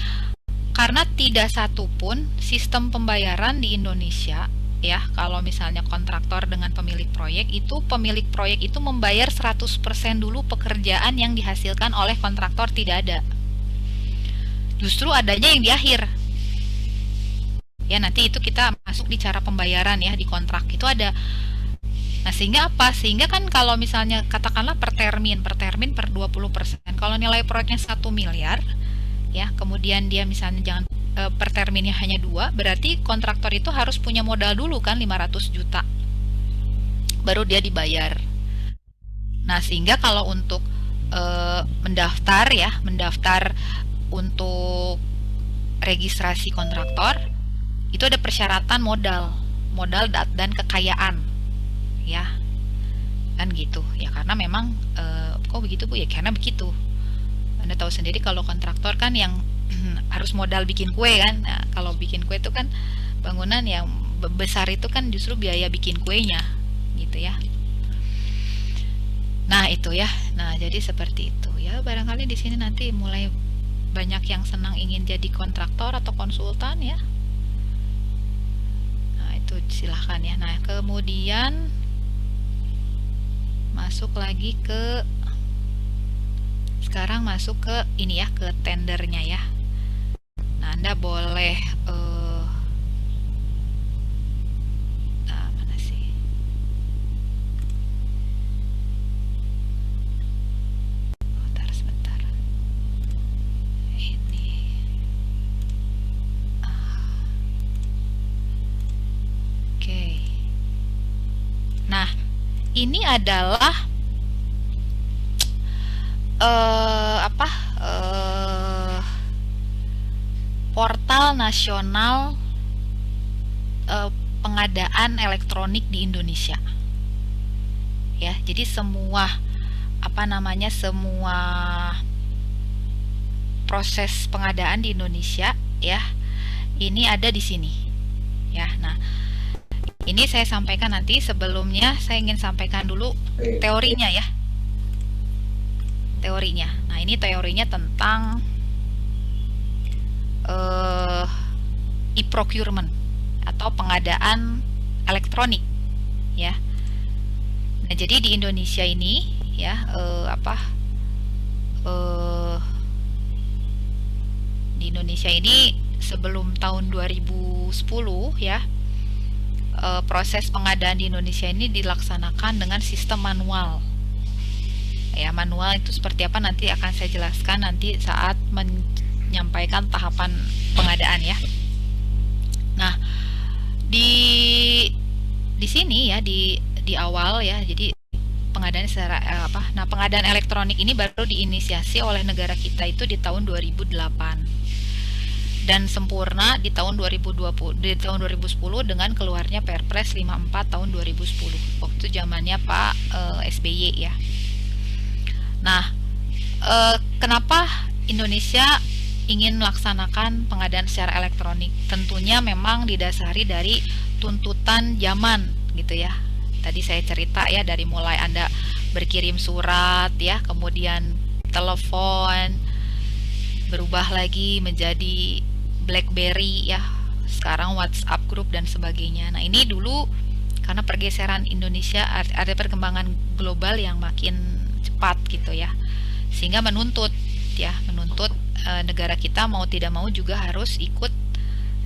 Karena tidak satu pun sistem pembayaran di Indonesia ya, kalau misalnya kontraktor dengan pemilik proyek itu membayar 100% dulu pekerjaan yang dihasilkan oleh kontraktor, tidak ada. Justru adanya yang di akhir. Ya, nanti itu kita masuk di cara pembayaran ya, di kontrak itu ada. Nah, sehingga apa? Sehingga kan kalau misalnya katakanlah per termin per 20%. Kalau nilai proyeknya 1 miliar ya, kemudian dia misalnya per terminnya hanya 2, berarti kontraktor itu harus punya modal dulu kan 500 juta. Baru dia dibayar. Nah, sehingga kalau untuk mendaftar untuk registrasi kontraktor itu ada persyaratan modal dan kekayaan ya, kan gitu ya. Karena memang kok begitu Bu ya, karena begitu. Anda tahu sendiri kalau kontraktor kan yang harus modal bikin kue kan. Nah, kalau bikin kue itu kan bangunan yang besar itu kan justru biaya bikin kuenya gitu ya. Nah, itu ya. Nah, jadi seperti itu ya. Barangkali di sini nanti mulai banyak yang senang ingin jadi kontraktor atau konsultan ya. Nah, itu silahkan ya. Nah, kemudian sekarang masuk ke ini ya, ke tendernya ya. Nah, Anda boleh mana sih? Sebentar. Ini. Oke. Nah, ini adalah portal nasional pengadaan elektronik di Indonesia. Ya, jadi semua semua proses pengadaan di Indonesia ya, ini ada di sini. Ya, nah ini saya sampaikan nanti. Sebelumnya saya ingin sampaikan dulu teorinya ya. Teorinya. Nah, ini teorinya tentang e-procurement atau pengadaan elektronik ya. Nah, jadi di Indonesia ini ya di Indonesia ini sebelum tahun 2010 ya, proses pengadaan di Indonesia ini dilaksanakan dengan sistem manual. Ya, manual itu seperti apa nanti akan saya jelaskan nanti saat menyampaikan tahapan pengadaan ya. Nah, di sini ya di awal ya, jadi pengadaan secara Nah, pengadaan elektronik ini baru diinisiasi oleh negara kita itu di tahun 2008 dan sempurna di tahun 2010 dengan keluarnya Perpres 54 tahun 2010. Waktu itu zamannya Pak SBY ya. Nah, kenapa Indonesia ingin melaksanakan pengadaan secara elektronik? Tentunya memang didasari dari tuntutan zaman gitu ya. Tadi saya cerita ya, dari mulai Anda berkirim surat ya, kemudian telepon, berubah lagi menjadi BlackBerry ya, sekarang WhatsApp group dan sebagainya. Nah, ini dulu karena pergeseran Indonesia, ada perkembangan global yang makin cepat gitu ya, sehingga menuntut negara kita mau tidak mau juga harus ikut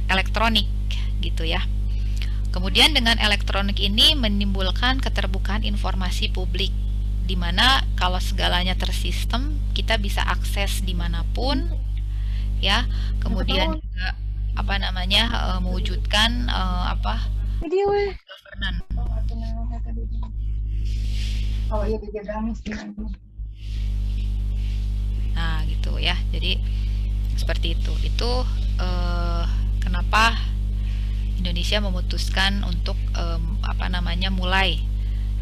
elektronik gitu ya. Kemudian dengan elektronik ini menimbulkan keterbukaan informasi publik, di mana kalau segalanya tersistem, kita bisa akses dimanapun, ya. Kemudian juga apa namanya mewujudkan good governance. Nah, gitu ya. Jadi seperti itu. Itu kenapa Indonesia memutuskan untuk mulai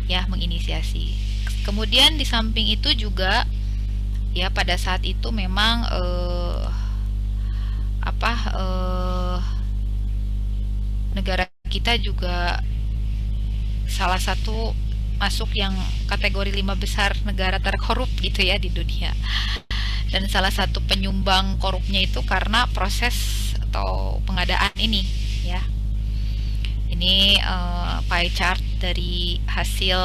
ya menginisiasi. Kemudian di samping itu juga ya pada saat itu memang negara kita juga salah satu masuk yang kategori 5 besar negara terkorup gitu ya di dunia. Dan salah satu penyumbang korupnya itu karena proses atau pengadaan ini ya. Ini pie chart dari hasil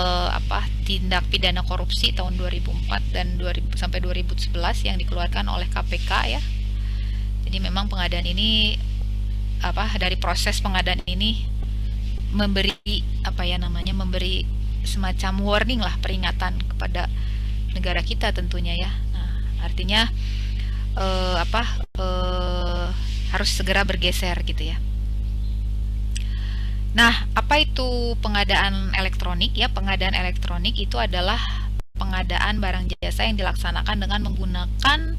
tindak pidana korupsi tahun 2004 dan 2000 sampai 2011 yang dikeluarkan oleh KPK ya. Jadi memang pengadaan ini dari proses pengadaan ini memberi memberi semacam warning lah, peringatan kepada negara kita tentunya ya. Nah, artinya harus segera bergeser gitu ya. Nah, apa itu pengadaan elektronik ya? Pengadaan elektronik itu adalah pengadaan barang jasa yang dilaksanakan dengan menggunakan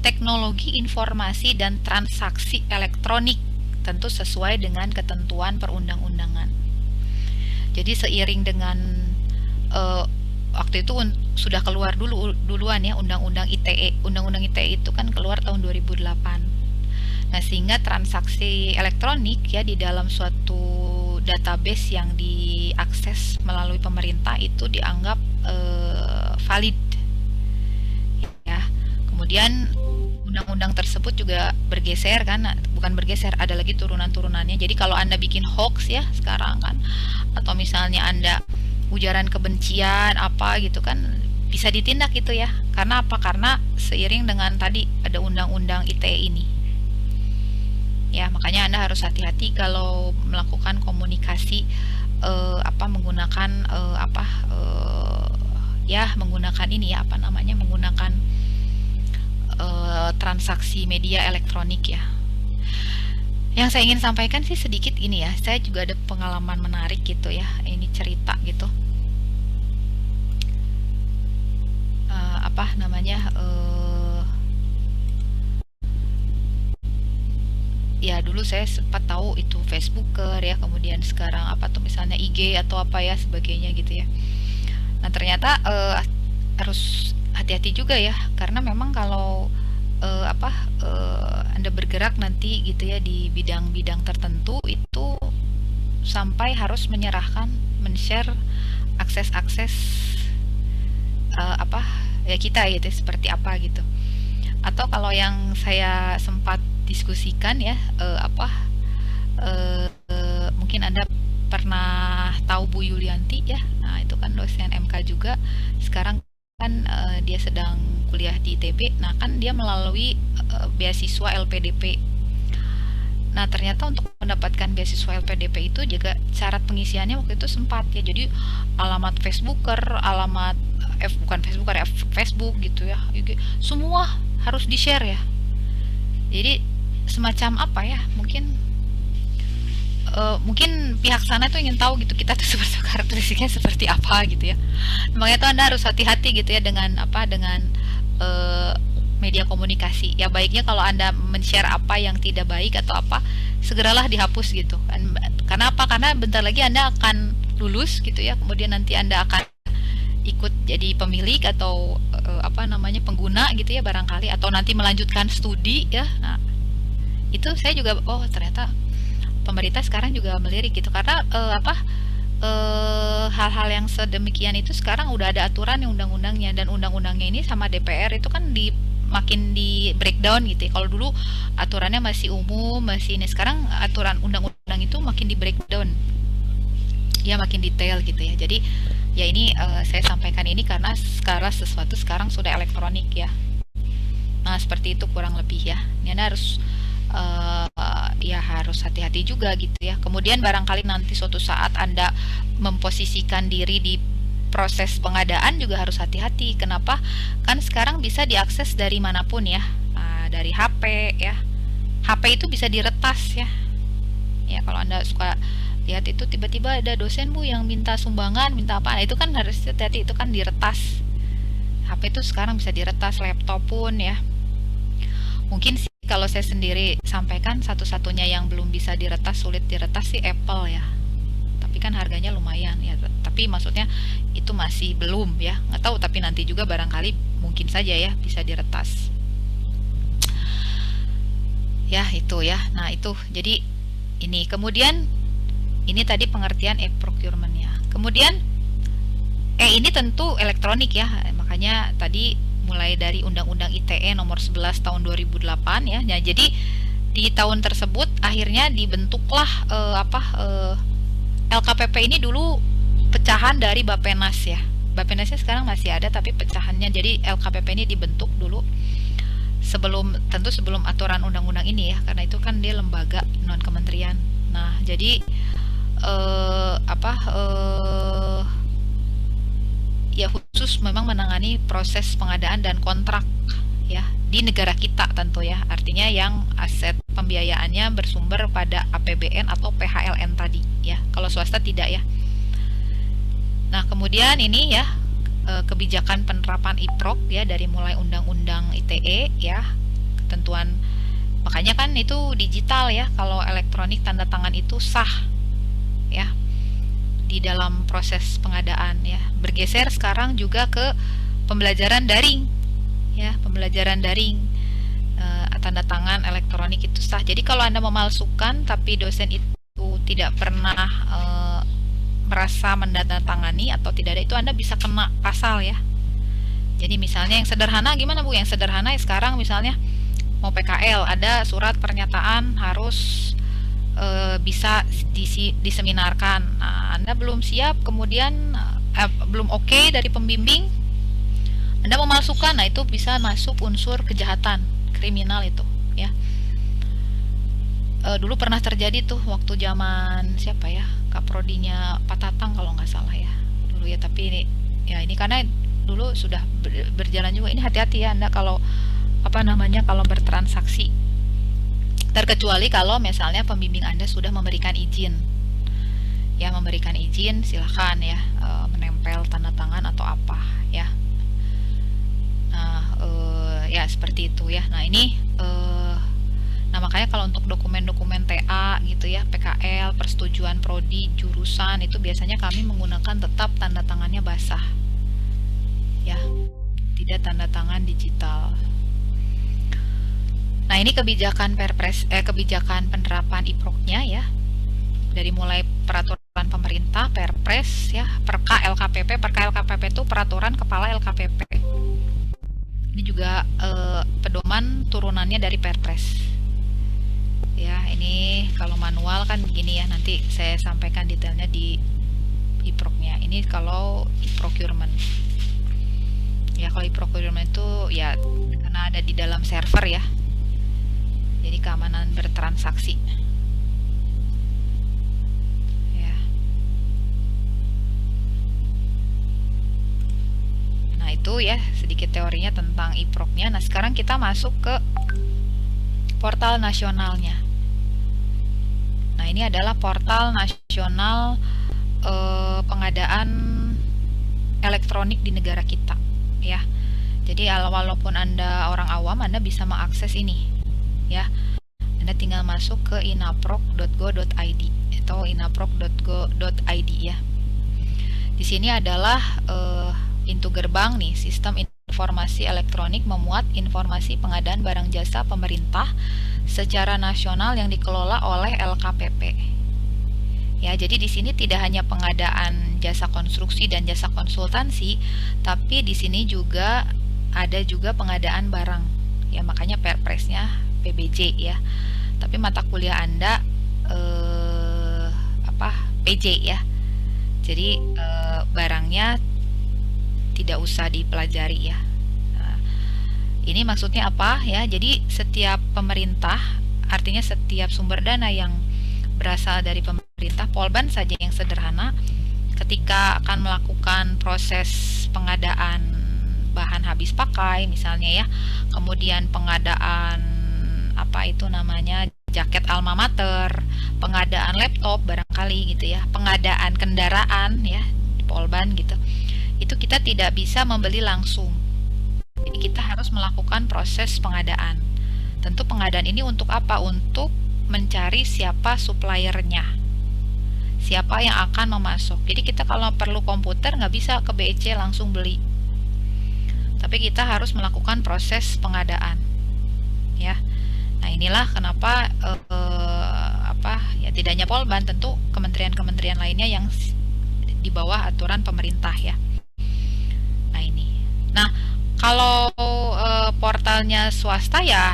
teknologi informasi dan transaksi elektronik, tentu sesuai dengan ketentuan perundang-undangan. Jadi seiring dengan waktu itu sudah keluar duluan ya undang-undang ITE. Undang-undang ITE itu kan keluar tahun 2008. Nah, sehingga transaksi elektronik ya di dalam suatu database yang diakses melalui pemerintah itu dianggap valid ya. Kemudian undang-undang tersebut juga bergeser kan, bukan bergeser, ada lagi turunan-turunannya. Jadi kalau Anda bikin hoax ya sekarang kan, atau misalnya Anda ujaran kebencian apa gitu kan, bisa ditindak itu ya. Karena apa? Karena seiring dengan tadi ada undang-undang ITE ini. Ya, makanya Anda harus hati-hati kalau melakukan komunikasi menggunakan menggunakan ini ya menggunakan transaksi media elektronik ya. Yang saya ingin sampaikan sih sedikit ini ya. Saya juga ada pengalaman menarik gitu ya. Ini cerita gitu. Ya dulu saya sempat tahu itu Facebooker ya, kemudian sekarang misalnya IG atau apa ya sebagainya gitu ya. Nah, ternyata harus hati-hati juga ya, karena memang kalau Anda bergerak nanti gitu ya di bidang-bidang tertentu itu sampai harus men-share akses-akses kita gitu seperti apa gitu. Atau kalau yang saya sempat diskusikan ya mungkin Anda pernah tahu Bu Yulianti ya. Nah, itu kan dosen MK juga. Sekarang kan dia sedang kuliah di ITB. Nah, kan dia melalui beasiswa LPDP. Nah, ternyata untuk mendapatkan beasiswa LPDP itu juga syarat pengisiannya waktu itu sempat ya. Jadi alamat Facebooker, alamat bukan Facebooker ya, Facebook gitu ya. Semua harus di-share ya. Jadi semacam apa ya? Mungkin pihak sana tuh ingin tahu gitu kita tuh seperti karakteristiknya seperti apa gitu ya. Makanya tuh Anda harus hati-hati gitu ya dengan media komunikasi. Ya baiknya kalau Anda men-share apa yang tidak baik atau apa, segeralah dihapus gitu. Karena apa? Karena bentar lagi Anda akan lulus gitu ya. Kemudian nanti Anda akan ikut jadi pemilik atau pengguna gitu ya barangkali, atau nanti melanjutkan studi ya. Nah, itu saya juga ternyata pemerintah sekarang juga melirik gitu, karena hal-hal yang sedemikian itu sekarang udah ada aturan yang undang-undangnya, dan undang-undangnya ini sama DPR itu kan makin di breakdown gitu ya. Kalau dulu aturannya masih umum, masih ini, sekarang aturan undang-undang itu makin di breakdown ya, makin detail gitu ya. Jadi ya ini saya sampaikan ini karena sesuatu sekarang sudah elektronik ya. Nah, seperti itu kurang lebih ya. Ini Anda harus ya harus hati-hati juga gitu ya. Kemudian barangkali nanti suatu saat Anda memposisikan diri di proses pengadaan juga harus hati-hati. Kenapa? Kan sekarang bisa diakses dari manapun ya. Dari HP ya. HP itu bisa diretas ya. Ya kalau Anda suka lihat itu tiba-tiba ada dosen Bu yang minta sumbangan, minta apa. Nah, itu kan harus hati-hati, itu kan diretas. HP itu sekarang bisa diretas, laptop pun ya. Mungkin sih kalau saya sendiri sampaikan satu-satunya yang belum bisa diretas, sulit diretas sih Apple ya. Tapi kan harganya lumayan ya. Tapi maksudnya itu masih belum ya. Nggak tahu, tapi nanti juga barangkali mungkin saja ya bisa diretas. Ya itu ya. Nah itu jadi ini kemudian ini tadi pengertian e-procurement ya. Kemudian ini tentu elektronik ya. Makanya tadi mulai dari Undang-Undang ITE nomor 11 tahun 2008 ya. Nah, jadi di tahun tersebut akhirnya dibentuklah LKPP ini dulu pecahan dari Bappenas ya. Bappenasnya sekarang masih ada tapi pecahannya. Jadi LKPP ini dibentuk dulu sebelum aturan undang-undang ini ya, karena itu kan dia lembaga non kementerian. Nah, jadi ya khusus memang menangani proses pengadaan dan kontrak ya di negara kita tentu ya. Artinya yang aset pembiayaannya bersumber pada APBN atau PHLN tadi ya. Kalau swasta tidak ya. Nah, kemudian ini ya kebijakan penerapan IPROK ya dari mulai Undang-Undang ITE ya, ketentuan, makanya kan itu digital ya, kalau elektronik tanda tangan itu sah ya di dalam proses pengadaan ya. Bergeser sekarang juga ke pembelajaran daring ya, pembelajaran daring, tanda tangan elektronik itu sah. Jadi kalau Anda memalsukan tapi dosen itu tidak pernah merasa mendandatangani atau tidak ada, itu Anda bisa kena pasal ya. Jadi misalnya yang sederhana gimana Bu? Yang sederhana sekarang misalnya mau PKL, ada surat pernyataan harus bisa diseminarkan. Nah, Anda belum siap, kemudian belum oke dari pembimbing, Anda memalsukan, nah itu bisa masuk unsur kejahatan kriminal itu ya. Dulu pernah terjadi tuh waktu zaman siapa ya, Kaprodinya Pak Tatang kalau nggak salah ya dulu ya. Tapi ini karena dulu sudah berjalan juga. Ini hati-hati ya Anda kalau kalau bertransaksi, terkecuali kalau misalnya pembimbing Anda sudah memberikan izin ya, memberikan izin silahkan ya menempel tanda tangan atau apa ya. Nah ya seperti itu ya. Nah ini nah makanya kalau untuk dokumen-dokumen TA gitu ya, PKL, persetujuan prodi, jurusan, itu biasanya kami menggunakan tetap tanda tangannya basah ya, tidak tanda tangan digital. Nah ini kebijakan kebijakan penerapan IPROK-nya ya, dari mulai peraturan pemerintah, Perpres ya, Perka LKPP. Perka LKPP itu peraturan kepala LKPP. Ini juga pedoman turunannya dari Perpres. Ya, ini kalau manual kan begini ya, nanti saya sampaikan detailnya di IPROK-nya. Ini kalau e-procurement. Ya, kalau e-procurement itu ya karena ada di dalam server ya. Jadi keamanan bertransaksi. Ya. Nah, itu ya sedikit teorinya tentang IPROK-nya. Nah, sekarang kita masuk ke portal nasionalnya. Nah, ini adalah portal nasional pengadaan elektronik di negara kita ya. Jadi walaupun Anda orang awam, Anda bisa mengakses ini ya. Anda tinggal masuk ke inaprok.go.id atau inaprok.go.id ya. Di sini adalah pintu gerbang nih, sistem informasi elektronik memuat informasi pengadaan barang jasa pemerintah secara nasional yang dikelola oleh LKPP. Ya, jadi di sini tidak hanya pengadaan jasa konstruksi dan jasa konsultansi, tapi di sini juga ada juga pengadaan barang. Ya, makanya Perpresnya PBJ ya. Tapi mata kuliah Anda PJ ya. Jadi barangnya tidak usah dipelajari ya. Ini maksudnya apa ya? Jadi setiap pemerintah artinya setiap sumber dana yang berasal dari pemerintah, Polban saja yang sederhana, ketika akan melakukan proses pengadaan bahan habis pakai misalnya ya, kemudian pengadaan apa itu namanya jaket alma mater, pengadaan laptop barangkali gitu ya, pengadaan kendaraan ya di Polban gitu, itu kita tidak bisa membeli langsung. Jadi kita harus melakukan proses pengadaan. Tentu pengadaan ini untuk apa? Untuk mencari siapa suppliernya, siapa yang akan memasok. Jadi kita kalau perlu komputer nggak bisa ke BEC langsung beli, tapi kita harus melakukan proses pengadaan, ya. Nah inilah kenapa ya tidak hanya Polban, tentu kementerian-kementerian lainnya yang di bawah aturan pemerintah ya. Nah ini. Nah kalau portalnya swasta ya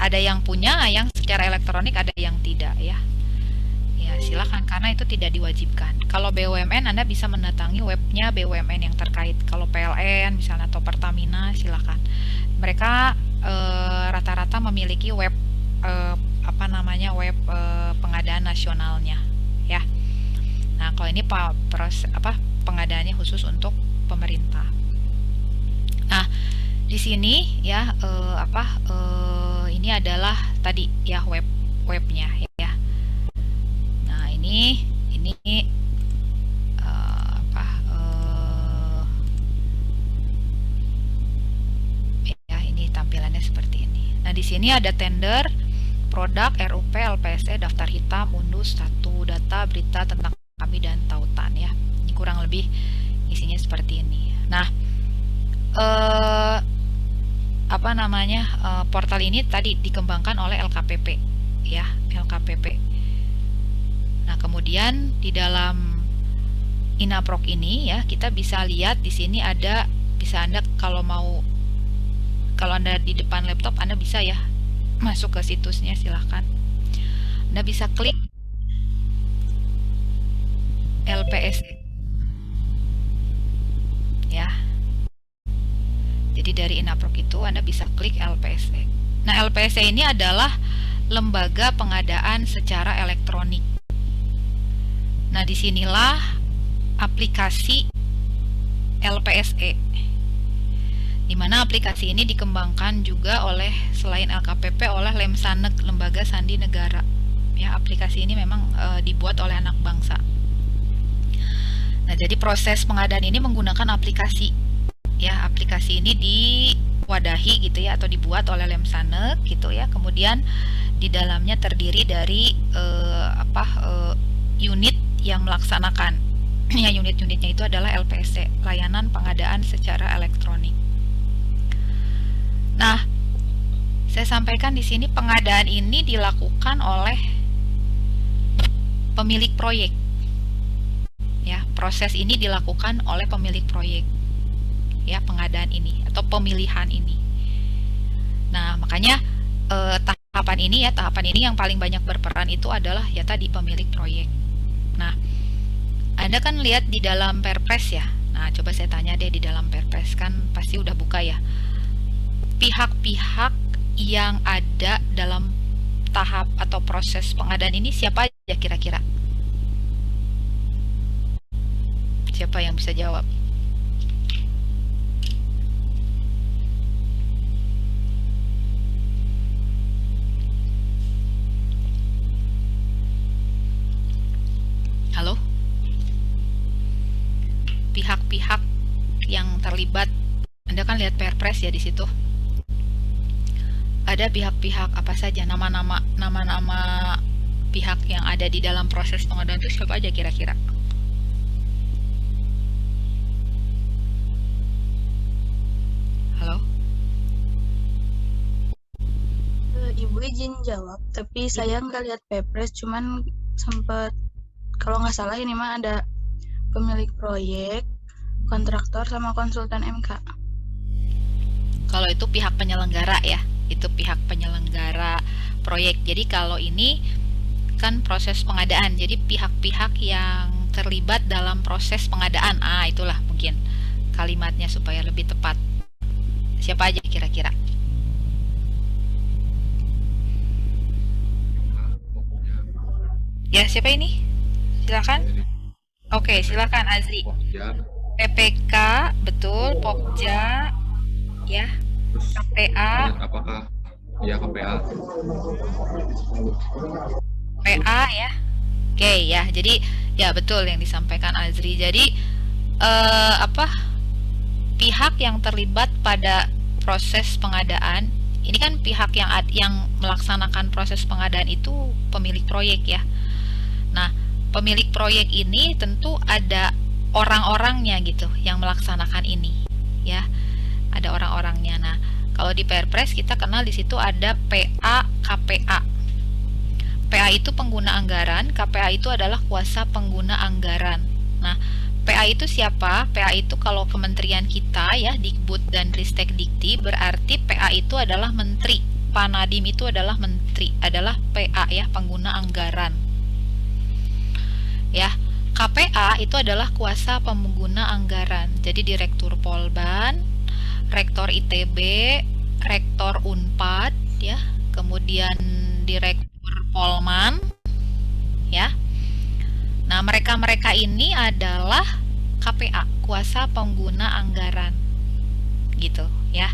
ada yang punya yang secara elektronik, ada yang tidak ya. Ya silakan, karena itu tidak diwajibkan. Kalau BUMN Anda bisa mendatangi webnya BUMN yang terkait. Kalau PLN misalnya atau Pertamina silakan. Mereka rata-rata memiliki web web pengadaan nasionalnya ya. Nah kalau ini pengadaannya khusus untuk pemerintah. Nah di sini ya ini adalah tadi ya webnya ya. Nah ini ini tampilannya seperti ini. Nah di sini ada tender, produk, RUP, LPSE, daftar hitam, undus, statu, data, berita tentang kami dan tautan ya. Ini kurang lebih isinya seperti ini. Nah portal ini tadi dikembangkan oleh LKPP ya, LKPP. Nah kemudian di dalam Inaprok ini ya kita bisa lihat di sini ada, bisa Anda kalau Anda di depan laptop Anda bisa ya masuk ke situsnya, silahkan. Anda bisa klik LPSE ya. Jadi dari Inaprok itu Anda bisa klik LPSE. Nah LPSE ini adalah lembaga pengadaan secara elektronik. Nah disinilah aplikasi LPSE, di mana aplikasi ini dikembangkan juga oleh selain LKPP oleh Lemsanek, Lembaga Sandi Negara. Ya, aplikasi ini memang dibuat oleh anak bangsa. Nah, jadi proses pengadaan ini menggunakan aplikasi. Ya, aplikasi ini diwadahi gitu ya atau dibuat oleh Lemsanek gitu ya. Kemudian di dalamnya terdiri dari unit yang melaksanakan. Ya, unit-unitnya itu adalah LPSE, layanan pengadaan secara elektronik. Nah, saya sampaikan di sini pengadaan ini dilakukan oleh pemilik proyek. Ya, proses ini dilakukan oleh pemilik proyek. Ya, pengadaan ini atau pemilihan ini. Nah, makanya tahapan ini yang paling banyak berperan itu adalah ya tadi pemilik proyek. Nah, Anda kan lihat di dalam Perpres ya. Nah, coba saya tanya deh, di dalam Perpres kan pasti udah buka ya. Pihak-pihak yang ada dalam tahap atau proses pengadaan ini siapa aja kira-kira? Siapa yang bisa jawab? Halo? Pihak-pihak yang terlibat. Anda kan lihat Perpres ya di situ. Ada pihak-pihak apa saja, nama-nama pihak yang ada di dalam proses pengadaan itu siapa aja kira-kira? Halo? Ibu izin jawab, tapi saya nggak lihat Perpres, cuman sempat kalau nggak salah ini mah ada pemilik proyek, kontraktor sama konsultan MK. Kalau itu pihak penyelenggara ya, itu pihak penyelenggara proyek. Jadi kalau ini kan proses pengadaan, jadi pihak-pihak yang terlibat dalam proses pengadaan. Itulah mungkin kalimatnya supaya lebih tepat. Siapa aja kira-kira? Ya, siapa ini? Silakan. Ini Oke, silakan Azri. Pokja, PPK, betul, Pokja, ya, terus KPA, apakah ya KPA? PA ya. Oke ya, jadi ya betul yang disampaikan Azri. Jadi apa pihak yang terlibat pada proses pengadaan ini kan pihak yang melaksanakan proses pengadaan itu pemilik proyek ya. Nah, pemilik proyek ini tentu ada orang-orangnya gitu yang melaksanakan ini ya. Ada orang-orangnya. Nah, kalau di Perpres kita kenal di situ ada PA, KPA. PA itu pengguna anggaran, KPA itu adalah kuasa pengguna anggaran. Nah, PA itu siapa? PA itu kalau kementerian kita ya, Dikbud dan Ristek Dikti, berarti PA itu adalah menteri. Pak Nadiem itu adalah menteri, adalah PA ya, pengguna anggaran. Ya, KPA itu adalah kuasa pengguna anggaran. Jadi Direktur Polban, Rektor ITB, Rektor Unpad ya, kemudian Direktur Polman ya. Nah, mereka-mereka ini adalah KPA, kuasa pengguna anggaran. Gitu ya.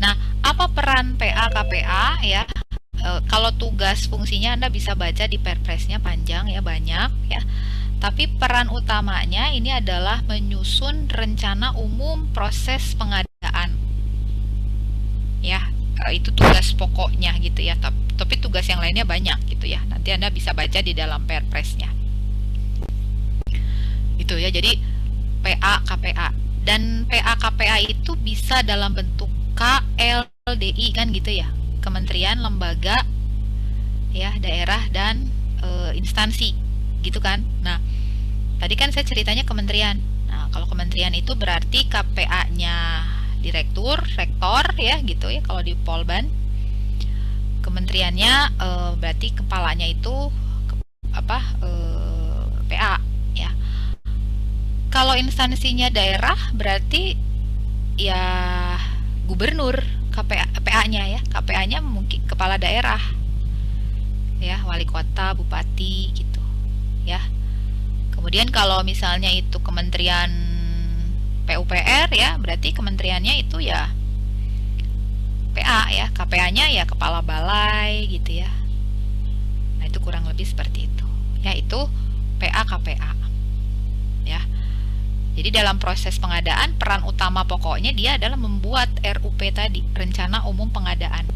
Nah, apa peran PA KPA ya? Kalau tugas fungsinya Anda bisa baca di Perpresnya panjang ya, banyak ya. Tapi peran utamanya ini adalah menyusun rencana umum proses pengadaan. Ya, itu tugas pokoknya gitu ya. Tapi tugas yang lainnya banyak gitu ya. Nanti Anda bisa baca di dalam Perpresnya. Gitu ya. Jadi PA KPA dan PA KPA itu bisa dalam bentuk KLDI kan gitu ya. Kementerian, lembaga ya, daerah dan instansi gitu kan. Nah, tadi kan saya ceritanya kementerian. Nah, kalau kementerian itu berarti KPA-nya direktur, rektor ya gitu ya kalau di Polban. Kementeriannya berarti kepalanya itu PA ya. Kalau instansinya daerah berarti ya gubernur, PA-nya ya. KPA-nya mungkin kepala daerah. Ya, wali kota, bupati gitu. Ya. Kemudian kalau misalnya itu kementerian PUPR ya, berarti kementeriannya itu ya PA ya, KPA-nya ya kepala balai gitu ya. Nah, itu kurang lebih seperti itu. Ya, itu PA KPA. Ya. Jadi dalam proses pengadaan peran utama pokoknya dia adalah membuat RUP tadi, rencana umum pengadaan.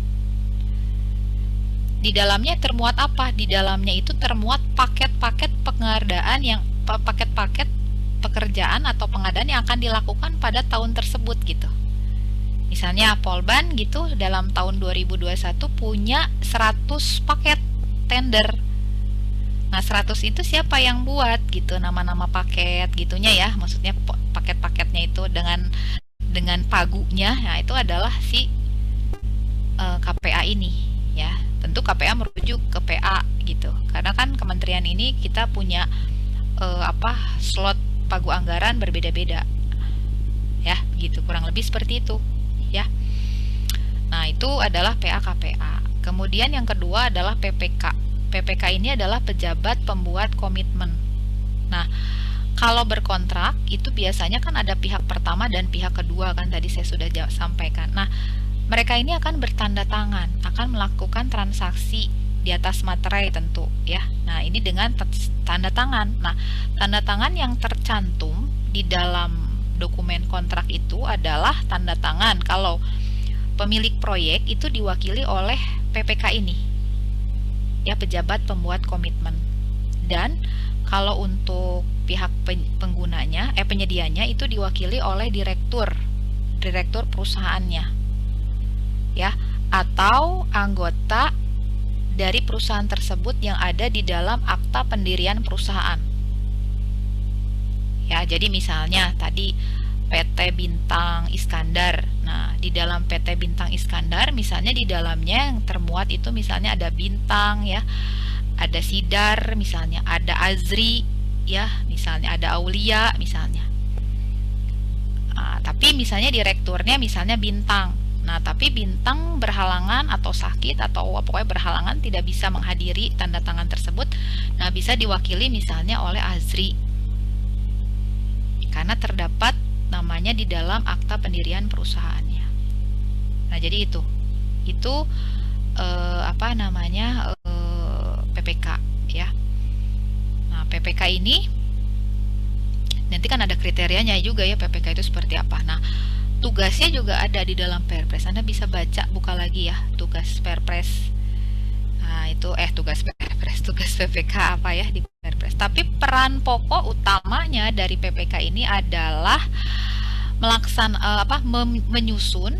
Di dalamnya termuat apa? Di dalamnya itu termuat paket-paket pengadaan yang paket-paket pekerjaan atau pengadaan yang akan dilakukan pada tahun tersebut gitu. Misalnya Polban gitu dalam tahun 2021 punya 100 paket tender. Nah, 100 itu siapa yang buat gitu, nama-nama paket gitunya ya. Maksudnya paket-paketnya itu dengan pagunya. Nah, itu adalah si KPA ini ya. Tentu KPA merujuk ke PA gitu. Karena kan kementerian ini kita punya slot pagu anggaran berbeda-beda. Ya, gitu. Kurang lebih seperti itu, ya. Nah, itu adalah PA KPA. Kemudian yang kedua adalah PPK. PPK ini adalah pejabat pembuat komitmen. Nah, kalau berkontrak itu biasanya kan ada pihak pertama dan pihak kedua kan tadi saya sudah sampaikan. Nah, mereka ini akan bertanda tangan, akan melakukan transaksi di atas materai tentu ya. Nah, ini dengan tanda tangan. Nah, tanda tangan yang tercantum di dalam dokumen kontrak itu adalah tanda tangan kalau pemilik proyek itu diwakili oleh PPK ini. Ya, pejabat pembuat komitmen. Dan kalau untuk pihak penyedianya itu diwakili oleh direktur perusahaannya. Ya, atau anggota dari perusahaan tersebut yang ada di dalam akta pendirian perusahaan. Ya, jadi misalnya tadi PT Bintang Iskandar. Nah, di dalam PT Bintang Iskandar misalnya di dalamnya yang termuat itu misalnya ada Bintang ya, ada Sidar misalnya, ada Azri ya, misalnya ada Aulia misalnya. Nah, tapi misalnya direkturnya misalnya Bintang. Nah, tapi bintang berhalangan atau sakit atau pokoknya berhalangan tidak bisa menghadiri tanda tangan tersebut. Nah, bisa diwakili misalnya oleh Azri. Karena terdapat namanya di dalam akta pendirian perusahaannya. Nah, jadi itu PPK ya. Nah, PPK ini nanti kan ada kriterianya juga ya, PPK itu seperti apa. Nah, tugasnya juga ada di dalam Perpres. Anda bisa baca, buka lagi ya, tugas Perpres. Nah, itu tugas Perpres, tugas PPK apa ya di Perpres. Tapi peran pokok utamanya dari PPK ini adalah menyusun,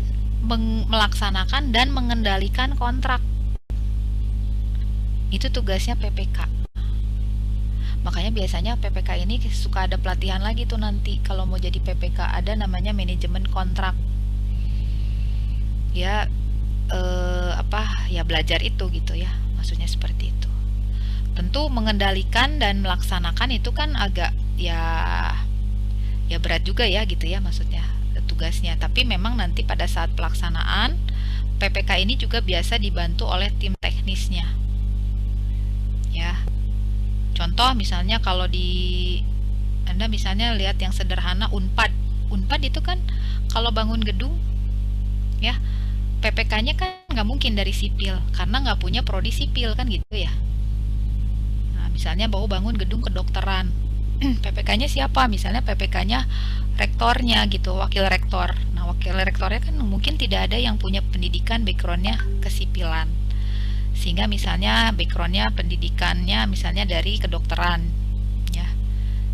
melaksanakan dan mengendalikan kontrak. Itu tugasnya PPK. Makanya biasanya PPK ini suka ada pelatihan lagi tuh nanti kalau mau jadi PPK, ada namanya manajemen kontrak. Ya belajar itu gitu ya. Maksudnya seperti itu. Tentu mengendalikan dan melaksanakan itu kan agak ya berat juga ya gitu ya, maksudnya tugasnya. Tapi memang nanti pada saat pelaksanaan PPK ini juga biasa dibantu oleh tim teknisnya. Ya. Contoh misalnya kalau Anda misalnya lihat yang sederhana Unpad. Unpad itu kan kalau bangun gedung ya, PPK-nya kan nggak mungkin dari sipil karena nggak punya prodi sipil kan gitu ya. Nah, misalnya mau bangun gedung kedokteran, PPK-nya siapa? Misalnya PPK-nya rektornya gitu, wakil rektor. Nah, wakil rektornya kan mungkin tidak ada yang punya pendidikan background-nya kesipilan. Sehingga misalnya backgroundnya pendidikannya misalnya dari kedokteran ya,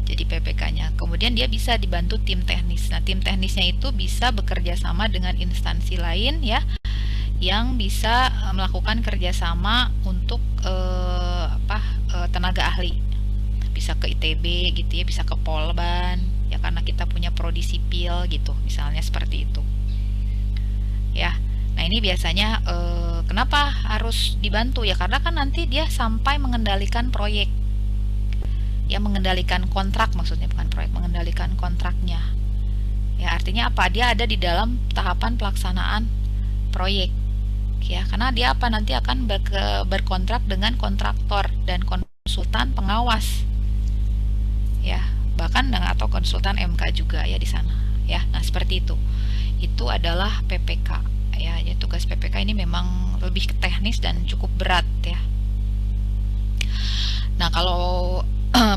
jadi PPK-nya. Kemudian dia bisa dibantu tim teknis. Nah, tim teknisnya itu bisa bekerja sama dengan instansi lain ya, yang bisa melakukan kerjasama untuk tenaga ahli. Bisa ke ITB gitu ya, bisa ke Polban ya, karena kita punya prodi sipil gitu, misalnya seperti itu ya. Nah, ini biasanya kenapa harus dibantu ya, karena kan nanti dia sampai mengendalikan proyek ya, mengendalikan kontrak, maksudnya bukan proyek, mengendalikan kontraknya ya. Artinya apa? Dia ada di dalam tahapan pelaksanaan proyek ya, karena dia nanti akan berkontrak dengan kontraktor dan konsultan pengawas ya, bahkan dengan atau konsultan MK juga ya di sana ya. Nah, seperti itu adalah PPK ya. Jadi tugas PPK ini memang lebih teknis dan cukup berat ya. Nah, kalau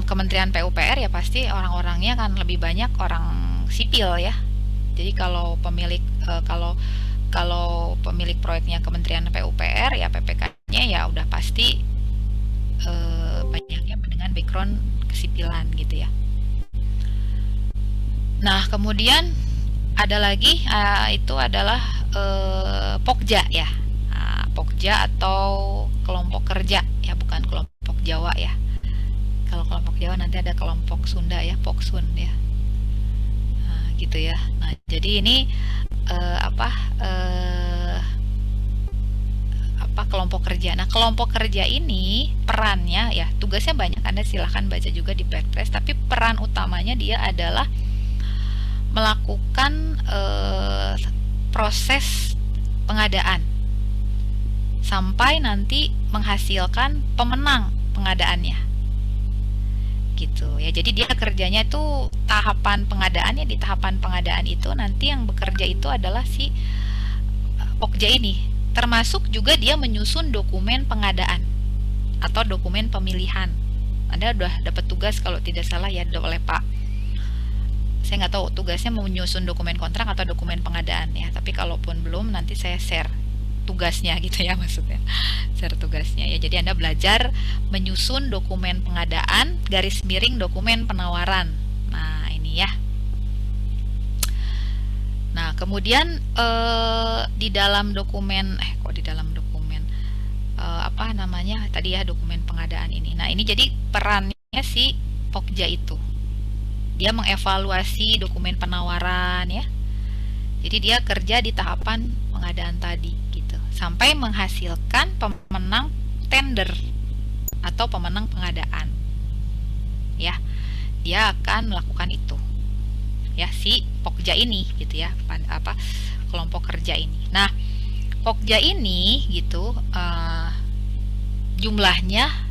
Kementerian PUPR ya pasti orang-orangnya kan lebih banyak orang sipil ya. Jadi kalau pemilik proyeknya Kementerian PUPR ya, PPK-nya ya udah pasti banyaknya dengan background kesipilan gitu ya. Nah, kemudian ada lagi itu adalah Pokja ya. Nah, Pokja atau kelompok kerja ya, bukan kelompok Jawa ya. Kalau kelompok Jawa nanti ada kelompok Sunda ya, Poksun ya. Nah, gitu ya. Nah, jadi ini kelompok kerja. Nah, kelompok kerja ini perannya ya, tugasnya banyak. Anda silahkan baca juga di Perpres, tapi peran utamanya dia adalah melakukan proses pengadaan sampai nanti menghasilkan pemenang pengadaannya gitu ya. Jadi dia kerjanya itu tahapan pengadaannya, di tahapan pengadaan itu nanti yang bekerja itu adalah si Pokja ini, termasuk juga dia menyusun dokumen pengadaan atau dokumen pemilihan. Anda udah dapat tugas kalau tidak salah ya oleh Pak, saya nggak tahu tugasnya menyusun dokumen kontrak atau dokumen pengadaan ya, tapi kalaupun belum nanti saya share tugasnya gitu ya, maksudnya share tugasnya ya. Jadi Anda belajar menyusun dokumen pengadaan garis miring dokumen penawaran. Nah, ini ya. Nah, kemudian di dalam dokumen tadi ya, dokumen pengadaan ini. Nah, ini jadi perannya si Pokja itu. Dia mengevaluasi dokumen penawaran ya. Jadi dia kerja di tahapan pengadaan tadi gitu, sampai menghasilkan pemenang tender atau pemenang pengadaan. Ya. Dia akan melakukan itu. Ya, si Pokja ini gitu ya. kelompok kerja ini. Nah, Pokja ini gitu jumlahnya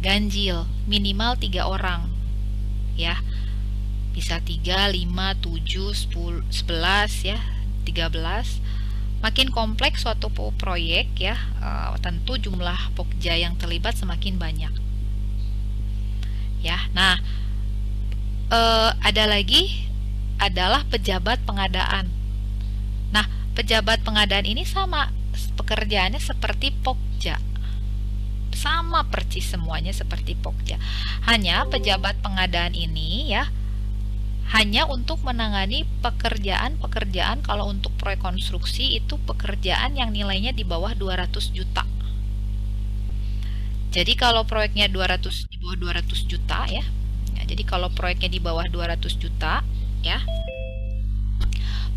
ganjil, minimal 3 orang ya. Bisa 3, 5, 7, 10, 11 ya, 13. Makin kompleks suatu proyek ya, tentu jumlah Pokja yang terlibat semakin banyak. Ya. Nah, ada lagi adalah pejabat pengadaan. Nah, pejabat pengadaan ini sama pekerjaannya seperti Pokja. Sama persis semuanya seperti Pokja. Hanya pejabat pengadaan ini ya hanya untuk menangani pekerjaan kalau untuk proyek konstruksi itu pekerjaan yang nilainya di bawah 200 juta. Jadi kalau proyeknya di bawah 200 juta ya. Jadi kalau proyeknya di bawah 200 juta ya.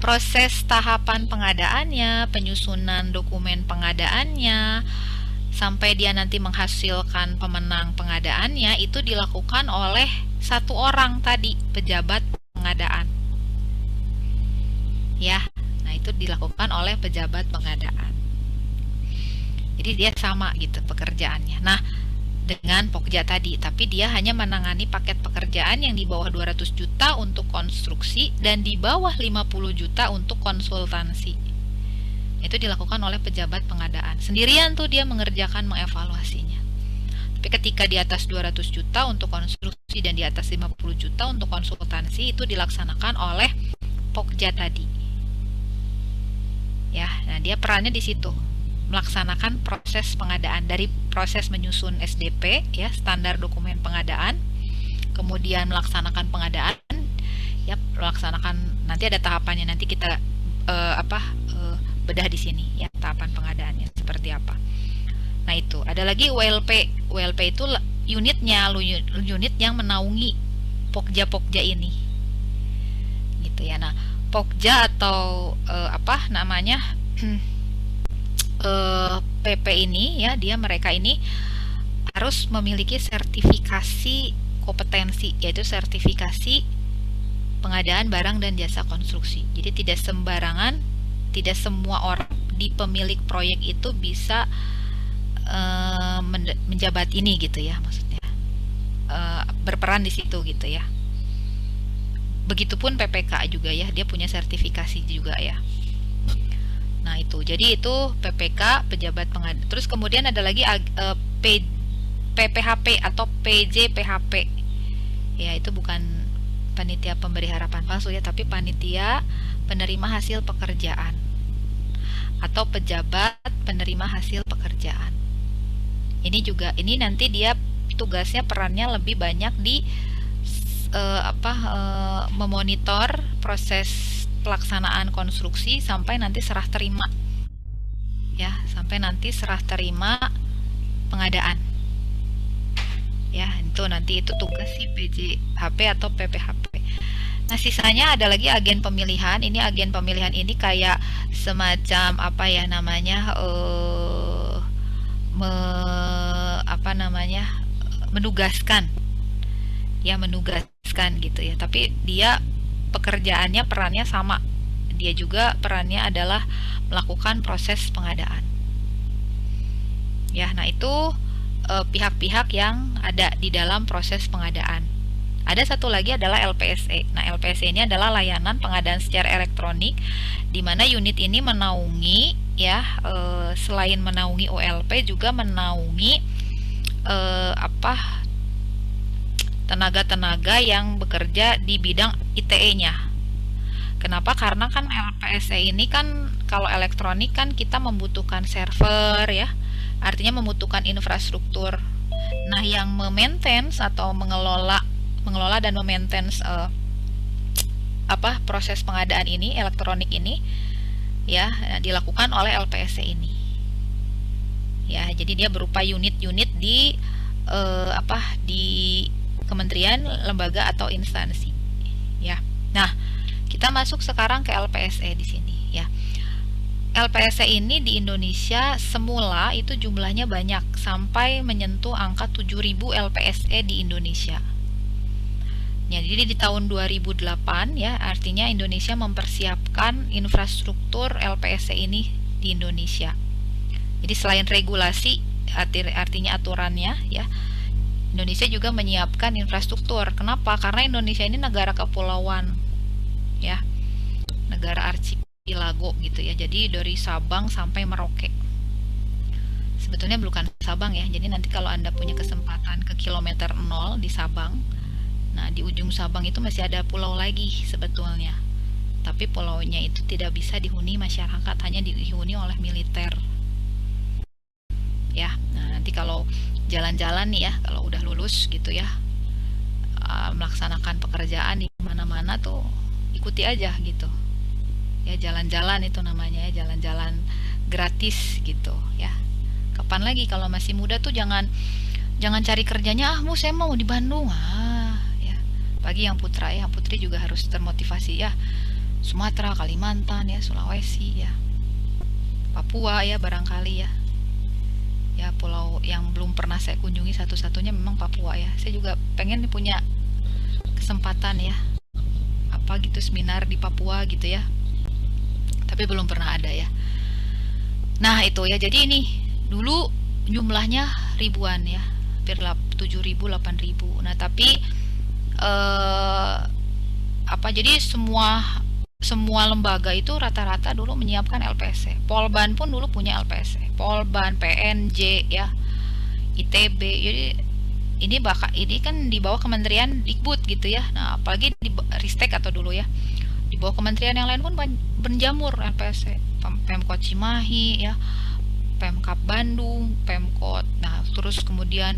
Proses tahapan pengadaannya, penyusunan dokumen pengadaannya, sampai dia nanti menghasilkan pemenang pengadaannya itu dilakukan oleh satu orang tadi, pejabat pengadaan. Ya, nah itu dilakukan oleh pejabat pengadaan. Jadi dia sama gitu pekerjaannya. Nah, dengan Pokja tadi, tapi dia hanya menangani paket pekerjaan yang di bawah 200 juta untuk konstruksi dan di bawah 50 juta untuk konsultansi. Itu dilakukan oleh pejabat pengadaan. Sendirian tuh dia mengerjakan mengevaluasinya. Tapi ketika di atas 200 juta untuk konstruksi dan di atas 50 juta untuk konsultansi itu dilaksanakan oleh Pokja tadi. Ya, nah dia perannya di situ. Melaksanakan proses pengadaan dari proses menyusun SDP ya, standar dokumen pengadaan, kemudian melaksanakan pengadaan ya, melaksanakan nanti ada tahapannya, nanti kita bedah di sini ya tahapan pengadaannya seperti apa. Nah, itu ada lagi ULP. ULP itu unit yang menaungi Pokja ini. Gitu ya. Nah, Pokja atau PP ini ya, mereka ini harus memiliki sertifikasi kompetensi, yaitu sertifikasi pengadaan barang dan jasa konstruksi. Jadi tidak sembarangan, tidak semua orang di pemilik proyek itu bisa menjabat ini gitu ya, maksudnya berperan di situ gitu ya. Begitupun PPK juga ya, dia punya sertifikasi juga ya. Nah itu, jadi itu PPK, pejabat pengadaan. Terus kemudian ada lagi PPHP atau PJPHP. Ya itu bukan panitia pemberi harapan palsu ya, tapi panitia penerima hasil pekerjaan atau pejabat penerima hasil pekerjaan. Ini nanti dia tugasnya, perannya lebih banyak di memonitor proses pelaksanaan konstruksi sampai nanti serah terima ya, sampai nanti serah terima pengadaan ya. Itu nanti itu tugas si PJHP atau PPHP. Nah, sisanya ada lagi agen pemilihan. Ini agen pemilihan ini kayak semacam menugaskan gitu ya. Tapi dia pekerjaannya, perannya sama. Dia juga perannya adalah melakukan proses pengadaan. Ya, nah itu pihak-pihak yang ada di dalam proses pengadaan. Ada satu lagi adalah LPSE. Nah, LPSE ini adalah layanan pengadaan secara elektronik, di mana unit ini menaungi ya, selain menaungi OLP juga menaungi tenaga-tenaga yang bekerja di bidang ITE-nya. Kenapa? Karena kan LPSE ini kan kalau elektronik kan kita membutuhkan server ya, artinya membutuhkan infrastruktur. Nah, yang memaintain atau mengelola dan memaintain proses pengadaan ini, elektronik ini ya, dilakukan oleh LPSE ini. Ya, jadi dia berupa unit-unit di di kementerian, lembaga atau instansi. Ya. Nah, kita masuk sekarang ke LPSE di sini ya. LPSE ini di Indonesia semula itu jumlahnya banyak sampai menyentuh angka 7.000 LPSE di Indonesia. Ya, jadi di tahun 2008 ya, artinya Indonesia mempersiapkan infrastruktur LPSC ini di Indonesia. Jadi selain regulasi, artinya aturannya ya, Indonesia juga menyiapkan infrastruktur. Kenapa? Karena Indonesia ini negara kepulauan ya, negara archipelago gitu ya. Jadi dari Sabang sampai Merauke. Sebetulnya bukan Sabang ya. Jadi nanti kalau Anda punya kesempatan ke kilometer 0 di Sabang, nah di ujung Sabang itu masih ada pulau lagi sebetulnya. Tapi pulaunya itu tidak bisa dihuni masyarakat, hanya dihuni oleh militer. Ya, nah nanti kalau jalan-jalan nih ya, kalau udah lulus gitu ya, melaksanakan pekerjaan di mana-mana tuh ikuti aja gitu. Ya jalan-jalan itu namanya ya, jalan-jalan gratis gitu ya. Kapan lagi kalau masih muda tuh jangan cari kerjanya saya mau di Bandung ya. Bagi yang putra ya, putri juga harus termotivasi ya. Sumatera, Kalimantan ya, Sulawesi ya, Papua ya barangkali ya. Ya pulau yang belum pernah saya kunjungi satu-satunya memang Papua ya. Saya juga pengen punya kesempatan ya, apa gitu seminar di Papua gitu ya. Tapi belum pernah ada ya. Nah itu ya, jadi ini dulu jumlahnya ribuan ya, hampir 7.000, 8.000. Nah tapi jadi semua lembaga itu rata-rata dulu menyiapkan LPSC. Polban pun dulu punya LPSC. Polban, PNJ ya, ITB. Jadi ini kan di bawah Kementerian Dikbud gitu ya. Nah, apalagi di Ristek atau dulu ya. Di bawah kementerian yang lain pun berjamur LPSC. Pemkot Cimahi ya, Pemkab Bandung, Pemkot. Nah, terus kemudian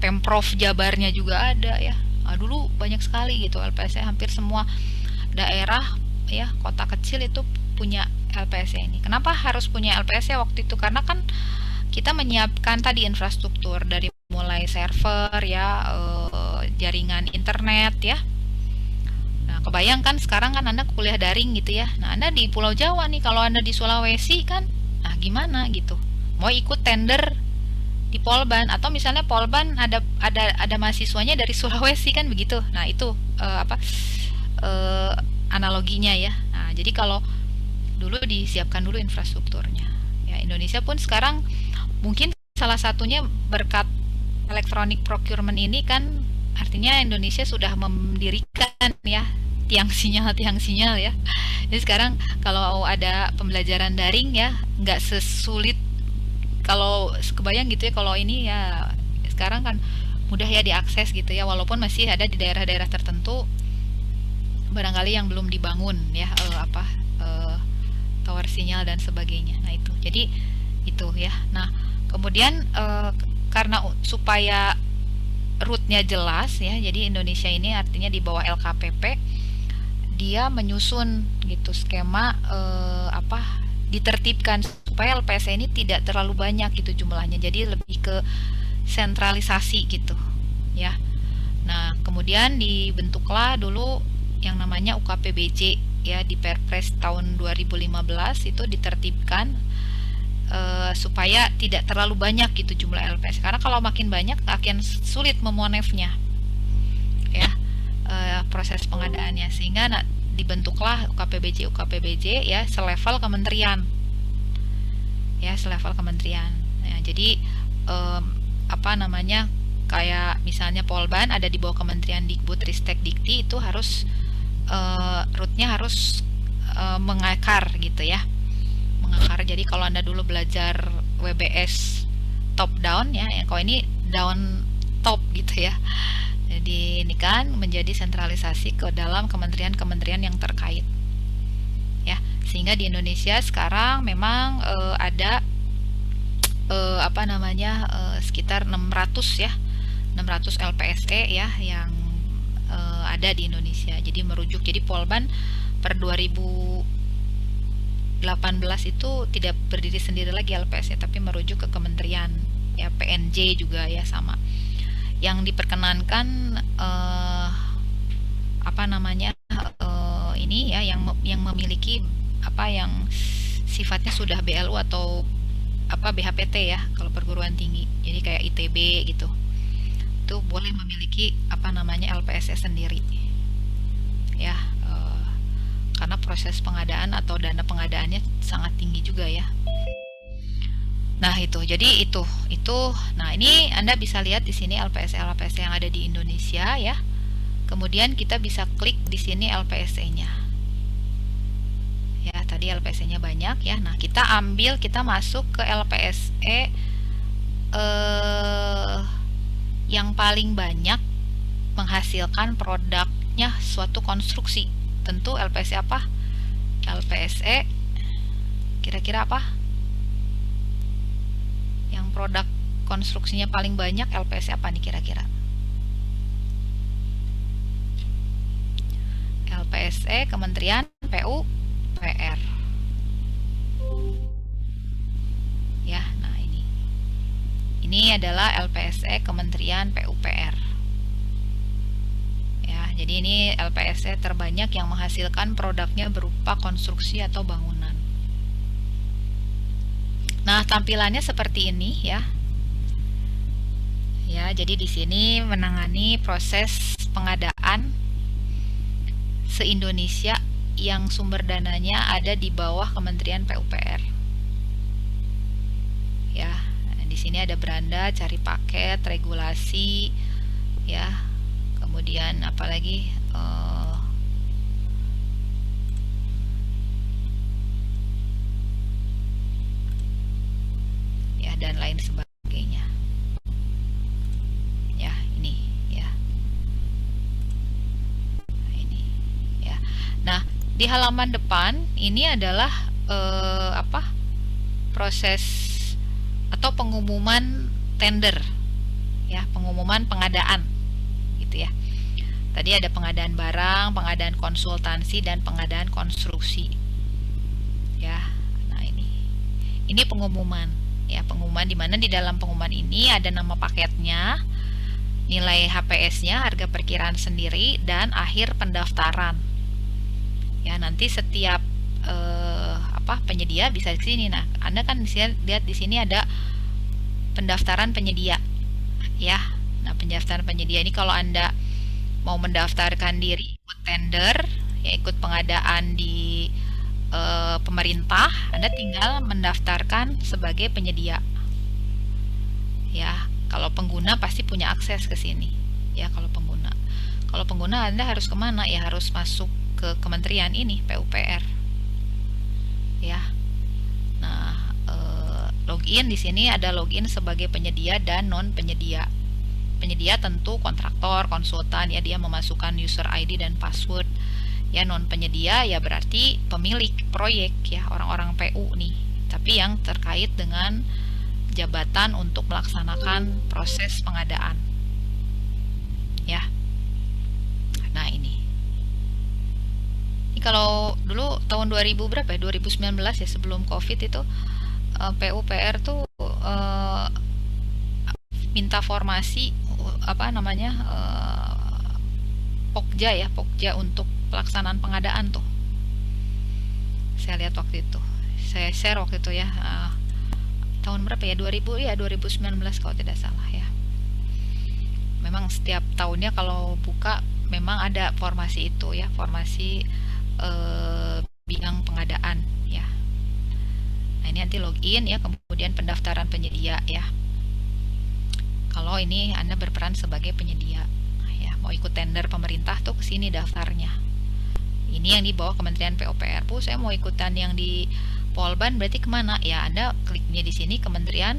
Pemprov Jabarnya juga ada ya. Nah, dulu banyak sekali gitu LPSC, hampir semua daerah ya, kota kecil itu punya LPSC ini. Kenapa harus punya LPSC waktu itu? Karena kan kita menyiapkan tadi infrastruktur dari mulai server ya, jaringan internet ya. Nah, kebayangkan sekarang kan Anda kuliah daring gitu ya. Nah, Anda di Pulau Jawa nih, kalau Anda di Sulawesi kan, nah gimana gitu? Mau ikut tender di Polban, atau misalnya Polban ada mahasiswanya dari Sulawesi kan begitu. Nah, itu analoginya ya. Nah, jadi kalau dulu disiapkan dulu infrastrukturnya. Ya, Indonesia pun sekarang mungkin salah satunya berkat electronic procurement ini kan, artinya Indonesia sudah mendirikan ya tiang sinyal ya. Jadi sekarang kalau ada pembelajaran daring ya, nggak sesulit kalau kebayang gitu ya, kalau ini ya sekarang kan mudah ya diakses gitu ya, walaupun masih ada di daerah-daerah tertentu barangkali yang belum dibangun ya, tower sinyal dan sebagainya. Nah itu, jadi itu ya. Nah kemudian karena supaya route-nya jelas ya, jadi Indonesia ini artinya di bawah LKPP dia menyusun gitu skema ditertibkan supaya LPSC ini tidak terlalu banyak gitu jumlahnya, jadi lebih ke sentralisasi gitu ya. Nah kemudian dibentuklah dulu yang namanya UKPBJ ya, di Perpres tahun 2015 itu ditertibkan supaya tidak terlalu banyak gitu jumlah LPSC, karena kalau makin banyak akan sulit memonefnya ya, proses pengadaannya, sehingga dibentuklah UKPBJ ya selevel kementerian ya, selevel kementerian. Nah, jadi kayak misalnya Polban ada di bawah Kementerian Dikbud, Ristek, Dikti, itu harus root-nya harus mengakar gitu ya, mengakar. Jadi kalau Anda dulu belajar WBS top down ya, kalau ini down top gitu ya. Jadi ini kan menjadi sentralisasi ke dalam kementerian-kementerian yang terkait ya, sehingga di Indonesia sekarang memang ada sekitar 600 ya, 600 LPSC ya yang ada di Indonesia. Jadi merujuk, jadi Polban per 2018 itu tidak berdiri sendiri lagi LPSC, tapi merujuk ke kementerian ya, PNJ juga ya sama. Yang diperkenankan ini ya yang memiliki yang sifatnya sudah BLU atau BHPT ya kalau perguruan tinggi. Jadi kayak ITB gitu. itu boleh memiliki apa namanya LPS sendiri ya, karena proses pengadaan atau dana pengadaannya sangat tinggi juga ya. Nah itu, jadi itu. Nah ini Anda bisa lihat di sini LPS yang ada di Indonesia ya. Kemudian kita bisa klik di sini LPSE-nya. Ya, tadi LPSE-nya banyak ya. Nah kita masuk ke LPSE yang paling banyak menghasilkan produknya suatu konstruksi. Tentu LPSE apa? LPSE kira-kira apa? Yang produk konstruksinya paling banyak LPSE apa nih kira-kira? LPSE Kementerian PUPR. Ya, nah ini. Ini adalah LPSE Kementerian PUPR. Ya, jadi ini LPSE terbanyak yang menghasilkan produknya berupa konstruksi atau bangunan. Nah, tampilannya seperti ini ya. Ya, jadi di sini menangani proses pengadaan se-Indonesia yang sumber dananya ada di bawah Kementerian PUPR. Ya, di sini ada beranda, cari paket, regulasi, ya. Kemudian apalagi ya dan lain sebagainya. Ya, ini ya. Nah, ini ya. Nah, di halaman depan ini adalah proses atau pengumuman tender ya, pengumuman pengadaan gitu ya. Tadi ada pengadaan barang, pengadaan konsultansi, dan pengadaan konstruksi ya. Nah ini pengumuman ya, pengumuman di mana di dalam pengumuman ini ada nama paketnya, nilai HPS-nya, harga perkiraan sendiri, dan akhir pendaftaran ya. Nanti setiap penyedia bisa di sini. Nah, Anda kan bisa lihat di sini ada pendaftaran penyedia ya. Nah, pendaftaran penyedia ini kalau Anda mau mendaftarkan diri ikut tender ya, ikut pengadaan di pemerintah, Anda tinggal mendaftarkan sebagai penyedia ya. Kalau pengguna pasti punya akses ke sini ya. Kalau pengguna Anda harus kemana ya? Harus masuk ke kementerian ini PUPR ya. Nah, login di sini ada login sebagai penyedia dan non penyedia. Penyedia tentu kontraktor, konsultan ya, dia memasukkan user ID dan password. Ya, non penyedia ya berarti pemilik proyek ya, orang-orang PU nih, tapi yang terkait dengan jabatan untuk melaksanakan proses pengadaan. Ya. Nah, ini kalau dulu tahun 2000 berapa ya? 2019 ya, sebelum Covid itu PUPR tuh minta formasi Pokja ya, Pokja untuk pelaksanaan pengadaan tuh. Saya lihat waktu itu, saya share waktu itu ya, tahun berapa ya, 2019 kalau tidak salah ya. Memang setiap tahunnya kalau buka memang ada formasi itu ya, formasi bidang pengadaan ya. Nah, ini nanti login ya, kemudian pendaftaran penyedia ya. Kalau ini Anda berperan sebagai penyedia ya, mau ikut tender pemerintah tuh kesini daftarnya. Ini yang di bawah Kementerian PUPR. Saya mau ikutan yang di Polban, berarti kemana ya? Anda kliknya di sini Kementerian,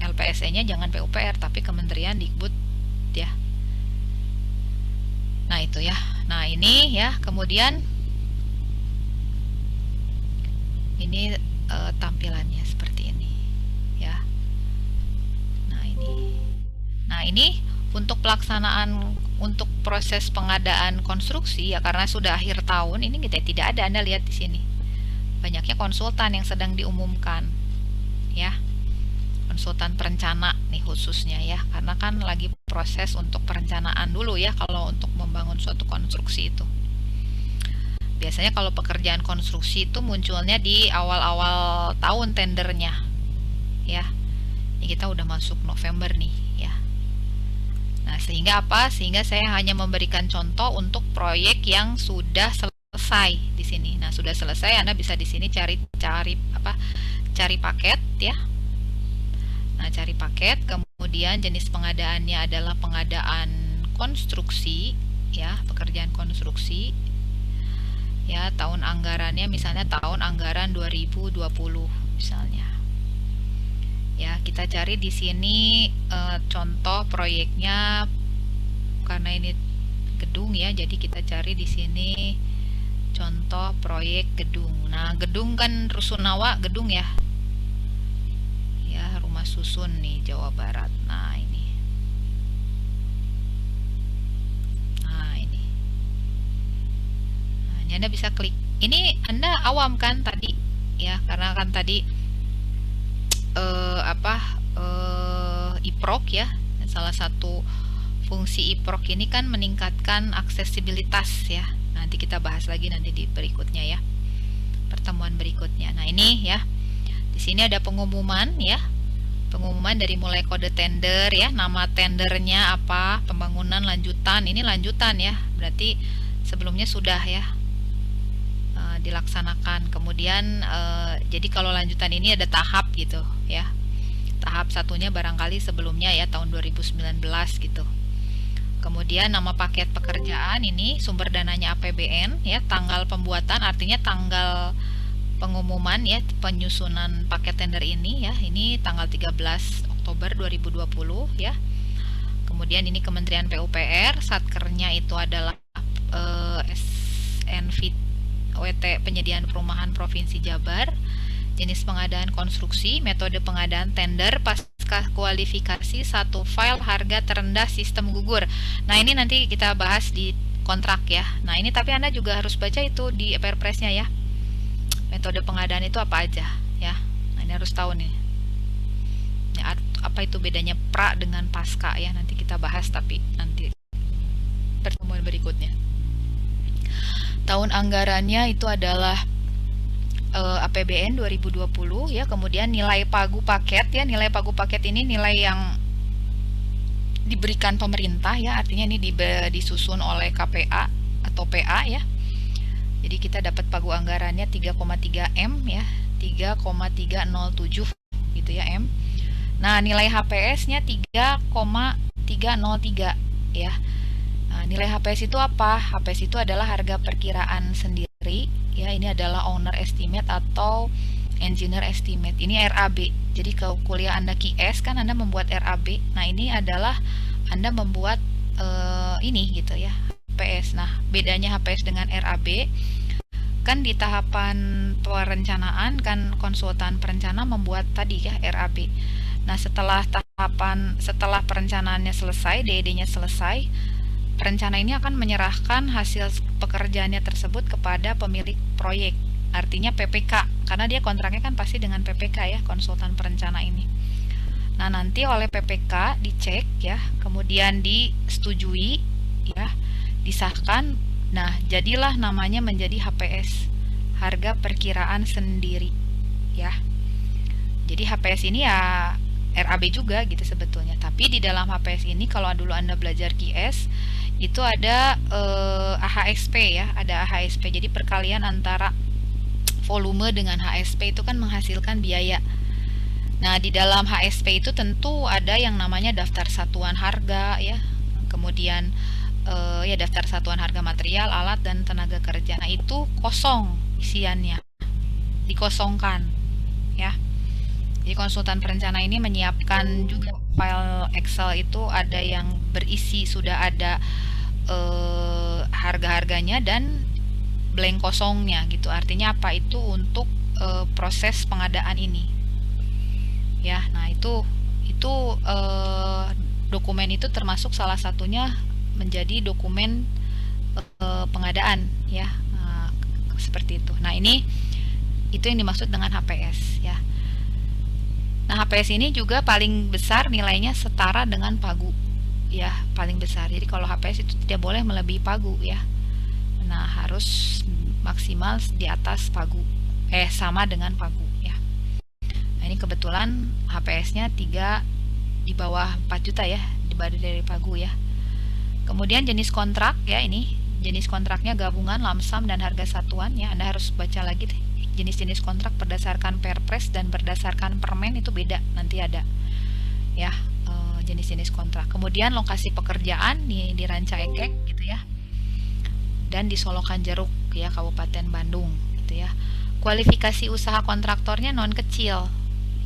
LPSE-nya jangan PUPR tapi Kementerian Dikbud ya. Nah itu ya. Nah ini ya, kemudian ini tampilannya seperti ini ya. Nah ini untuk pelaksanaan untuk proses pengadaan konstruksi ya, karena sudah akhir tahun ini kita tidak ada. Anda lihat di sini banyaknya konsultan yang sedang diumumkan ya, konsultan perencana nih khususnya ya, karena kan lagi proses untuk perencanaan dulu ya. Kalau untuk membangun suatu konstruksi itu biasanya kalau pekerjaan konstruksi itu munculnya di awal-awal tahun tendernya ya. Ini kita udah masuk November nih ya. Nah Sehingga apa? Sehingga saya hanya memberikan contoh untuk proyek yang sudah selesai di sini. Nah, sudah selesai, Anda bisa di sini cari paket ya. Nah, cari paket, kemudian jenis pengadaannya adalah pengadaan konstruksi ya, pekerjaan konstruksi. Ya, tahun anggarannya misalnya tahun anggaran 2020 misalnya. Ya, kita cari di sini contoh proyeknya, karena ini gedung ya, jadi kita cari di sini contoh proyek gedung. Nah, gedung kan Rusunawa gedung ya. Ya, rumah susun nih Jawa Barat. Nah, ini. Nah, ini. Nah, ini Anda bisa klik. Ini Anda awam kan tadi ya, karena kan tadi IPROK ya. Salah satu fungsi IPROK ini kan meningkatkan aksesibilitas ya. Nanti kita bahas lagi nanti di berikutnya ya. Pertemuan berikutnya. Nah, ini ya. Di sini ada pengumuman ya. Pengumuman dari mulai kode tender ya, nama tendernya apa, pembangunan lanjutan. Ini lanjutan ya. Berarti sebelumnya sudah ya dilaksanakan. Kemudian jadi kalau lanjutan ini ada tahap gitu ya. Tahap satunya barangkali sebelumnya ya, tahun 2019 gitu. Kemudian nama paket pekerjaan ini sumber dananya APBN ya, tanggal pembuatan artinya tanggal pengumuman ya, penyusunan paket tender ini ya, ini tanggal 13 Oktober 2020 ya. Kemudian ini Kementerian PUPR, satkernya itu adalah SNVT Penyediaan Perumahan Provinsi Jabar. Jenis pengadaan konstruksi, metode pengadaan tender, pasca kualifikasi, satu file, harga terendah, sistem gugur. Nah, ini nanti kita bahas di kontrak ya. Nah, ini tapi Anda juga harus baca itu di Perpresnya ya. Metode pengadaan itu apa aja ya. Nah, ini harus tahu nih. Ya, apa itu bedanya pra dengan pasca ya. Nanti kita bahas tapi nanti pertemuan berikutnya. Tahun anggarannya itu adalah APBN 2020 ya. Kemudian nilai pagu paket ya, nilai pagu paket ini nilai yang diberikan pemerintah ya, artinya ini disusun oleh KPA atau PA ya. Jadi kita dapat pagu anggarannya 3,3 M ya, 3,307 gitu ya M. Nah, nilai HPS-nya 3,303 ya. Nah, nilai HPS itu apa? HPS itu adalah harga perkiraan sendiri ya, ini adalah owner estimate atau engineer estimate. Ini RAB. Jadi kalau kuliah Anda QS kan Anda membuat RAB. Nah, ini adalah Anda membuat ini gitu ya, HPS. Nah, bedanya HPS dengan RAB kan di tahapan perencanaan kan konsultan perencana membuat tadi ya RAB. Nah, setelah perencanaannya selesai, DED-nya selesai, perencana ini akan menyerahkan hasil pekerjaannya tersebut kepada pemilik proyek, artinya PPK, karena dia kontraknya kan pasti dengan PPK ya, konsultan perencana ini. Nah, nanti oleh PPK dicek ya, kemudian disetujui ya, disahkan. Nah, jadilah namanya menjadi HPS, harga perkiraan sendiri ya. Jadi HPS ini ya RAB juga gitu sebetulnya. Tapi di dalam HPS ini kalau dulu Anda belajar QS itu ada AHSP ya, ada AHSP. Jadi perkalian antara volume dengan HSP itu kan menghasilkan biaya. Nah, di dalam HSP itu tentu ada yang namanya daftar satuan harga ya. Kemudian ya daftar satuan harga material, alat dan tenaga kerja. Nah, itu kosong isiannya. Dikosongkan ya. Jadi konsultan perencana ini menyiapkan juga file Excel, itu ada yang berisi sudah ada harga-harganya dan blank kosongnya gitu. Artinya apa? Itu untuk proses pengadaan ini. Ya, nah itu dokumen itu termasuk salah satunya menjadi dokumen pengadaan ya. Seperti itu. Nah, itu yang dimaksud dengan HPS ya. Nah, HPS ini juga paling besar nilainya setara dengan pagu ya, paling besar. Jadi kalau HPS itu tidak boleh melebihi pagu ya. Nah, harus maksimal di atas pagu, sama dengan pagu ya. Nah, ini kebetulan HPS-nya 3 di bawah 4 juta ya, dibanding dari pagu ya. Kemudian jenis kontrak ya, ini jenis kontraknya gabungan, lamsam, dan harga satuan ya. Anda harus baca lagi jenis-jenis kontrak berdasarkan Perpres dan berdasarkan Permen itu beda, nanti ada ya jenis-jenis kontrak. Kemudian lokasi pekerjaan di Ranca Ekek gitu ya, dan di Solokan Jeruk ya, Kabupaten Bandung gitu ya. Kualifikasi usaha kontraktornya non kecil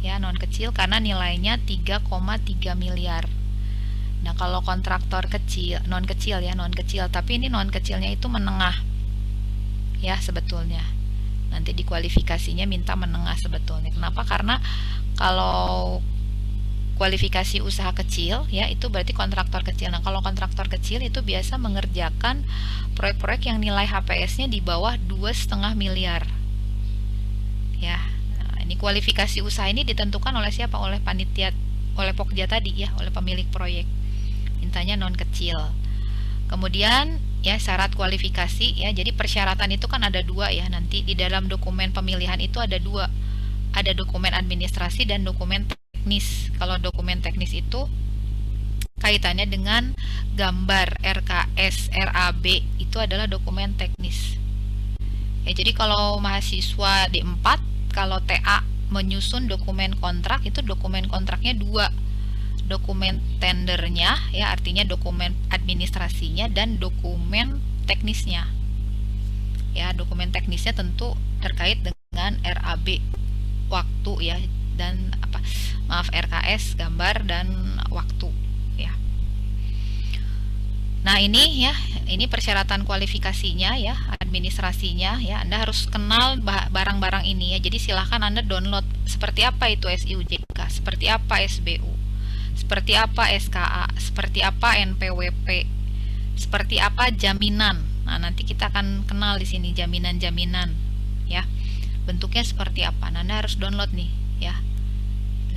ya, non kecil karena nilainya 3,3 miliar. Nah, kalau kontraktor kecil, non kecil ya, non kecil, tapi ini non kecilnya itu menengah ya sebetulnya. Nanti di kualifikasinya minta menengah sebetulnya. Kenapa? Karena kalau kualifikasi usaha kecil ya, itu berarti kontraktor kecil. Nah, kalau kontraktor kecil itu biasa mengerjakan proyek-proyek yang nilai HPS-nya di bawah 2,5 miliar ya. Nah, ini kualifikasi usaha ini ditentukan oleh siapa? Oleh panitia, oleh Pokja tadi ya, oleh pemilik proyek. Mintanya non kecil. Kemudian ya syarat kualifikasi ya, jadi persyaratan itu kan ada dua ya, nanti di dalam dokumen pemilihan itu ada dua, ada dokumen administrasi dan dokumen teknis. Kalau dokumen teknis itu kaitannya dengan gambar RKS, RAB, itu adalah dokumen teknis ya. Jadi kalau mahasiswa D4, kalau TA menyusun dokumen kontrak, itu dokumen kontraknya dua, dokumen tendernya ya, artinya dokumen administrasinya, dan dokumen teknisnya ya. Dokumen teknisnya tentu terkait dengan RAB waktu ya, dan RKS gambar dan waktu ya. Nah, ini ya, ini persyaratan kualifikasinya ya, administrasinya ya. Anda harus kenal barang-barang ini ya. Jadi silahkan Anda download seperti apa itu SIUJK, seperti apa SBU, seperti apa SKA, seperti apa NPWP, seperti apa jaminan. Nah, nanti kita akan kenal di sini jaminan-jaminan ya. Bentuknya seperti apa. Nah, Anda harus download nih ya.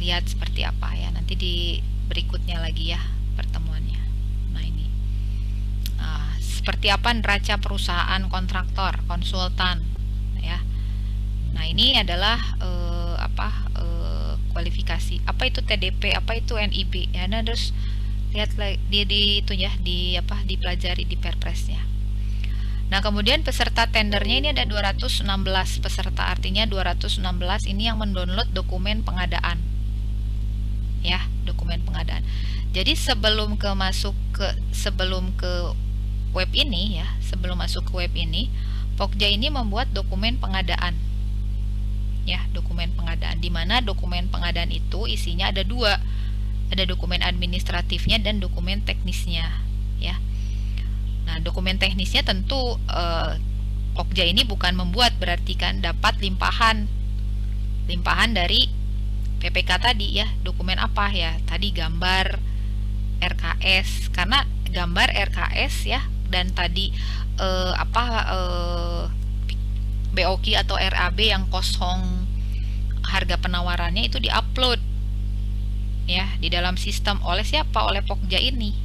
Lihat seperti apa ya. Nanti di berikutnya lagi ya pertemuannya. Nah, ini. Seperti apa neraca perusahaan kontraktor, konsultan ya. Nah, ini adalah kualifikasi. Apa itu TDP, apa itu NIB ya. Nah, terus lihat di itu ya, dipelajari di Perpresnya. Nah, kemudian peserta tendernya ini ada 216 peserta, artinya 216 ini yang mendownload dokumen pengadaan ya, dokumen pengadaan. Jadi sebelum ke web ini ya, sebelum masuk ke web ini, Pokja ini membuat dokumen pengadaan ya, dokumen pengadaan, di mana dokumen pengadaan itu isinya ada dua, ada dokumen administratifnya dan dokumen teknisnya ya. Nah, dokumen teknisnya tentu Pokja ini bukan membuat, berarti kan dapat limpahan dari PPK tadi ya. Dokumen apa ya? Tadi gambar RKS, karena gambar RKS ya, dan tadi BOQ atau RAB yang kosong harga penawarannya itu diupload ya di dalam sistem oleh siapa? Oleh Pokja ini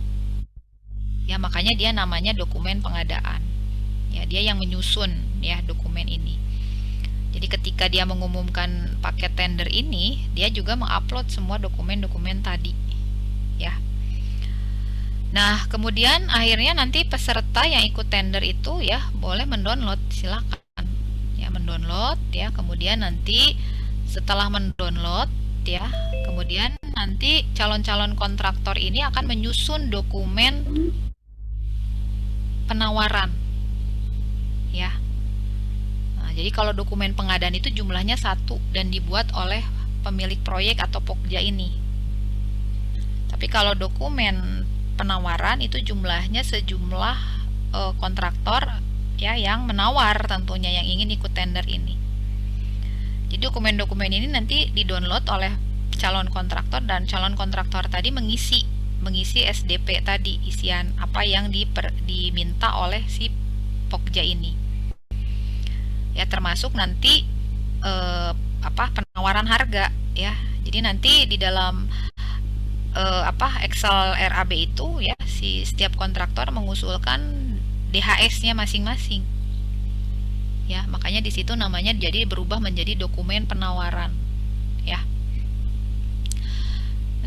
ya, makanya dia namanya dokumen pengadaan ya. Dia yang menyusun ya dokumen ini. Jadi ketika dia mengumumkan paket tender ini, dia juga mengupload semua dokumen-dokumen tadi ya. Nah, kemudian akhirnya nanti peserta yang ikut tender itu ya boleh mendownload, silakan ya, mendownload ya. Kemudian nanti setelah mendownload ya, kemudian nanti calon-calon kontraktor ini akan menyusun dokumen penawaran ya. Nah, jadi kalau dokumen pengadaan itu jumlahnya 1 dan dibuat oleh pemilik proyek atau Pokja ini. Tapi kalau dokumen penawaran itu jumlahnya sejumlah kontraktor ya yang menawar, tentunya yang ingin ikut tender ini. Jadi dokumen-dokumen ini nanti didownload oleh calon kontraktor, dan calon kontraktor tadi mengisi SDP tadi, isian apa yang diminta oleh si Pokja ini ya, termasuk nanti penawaran harga ya. Jadi nanti di dalam Excel RAB itu ya, si setiap kontraktor mengusulkan DHS-nya masing-masing ya, makanya di situ namanya jadi berubah menjadi dokumen penawaran ya.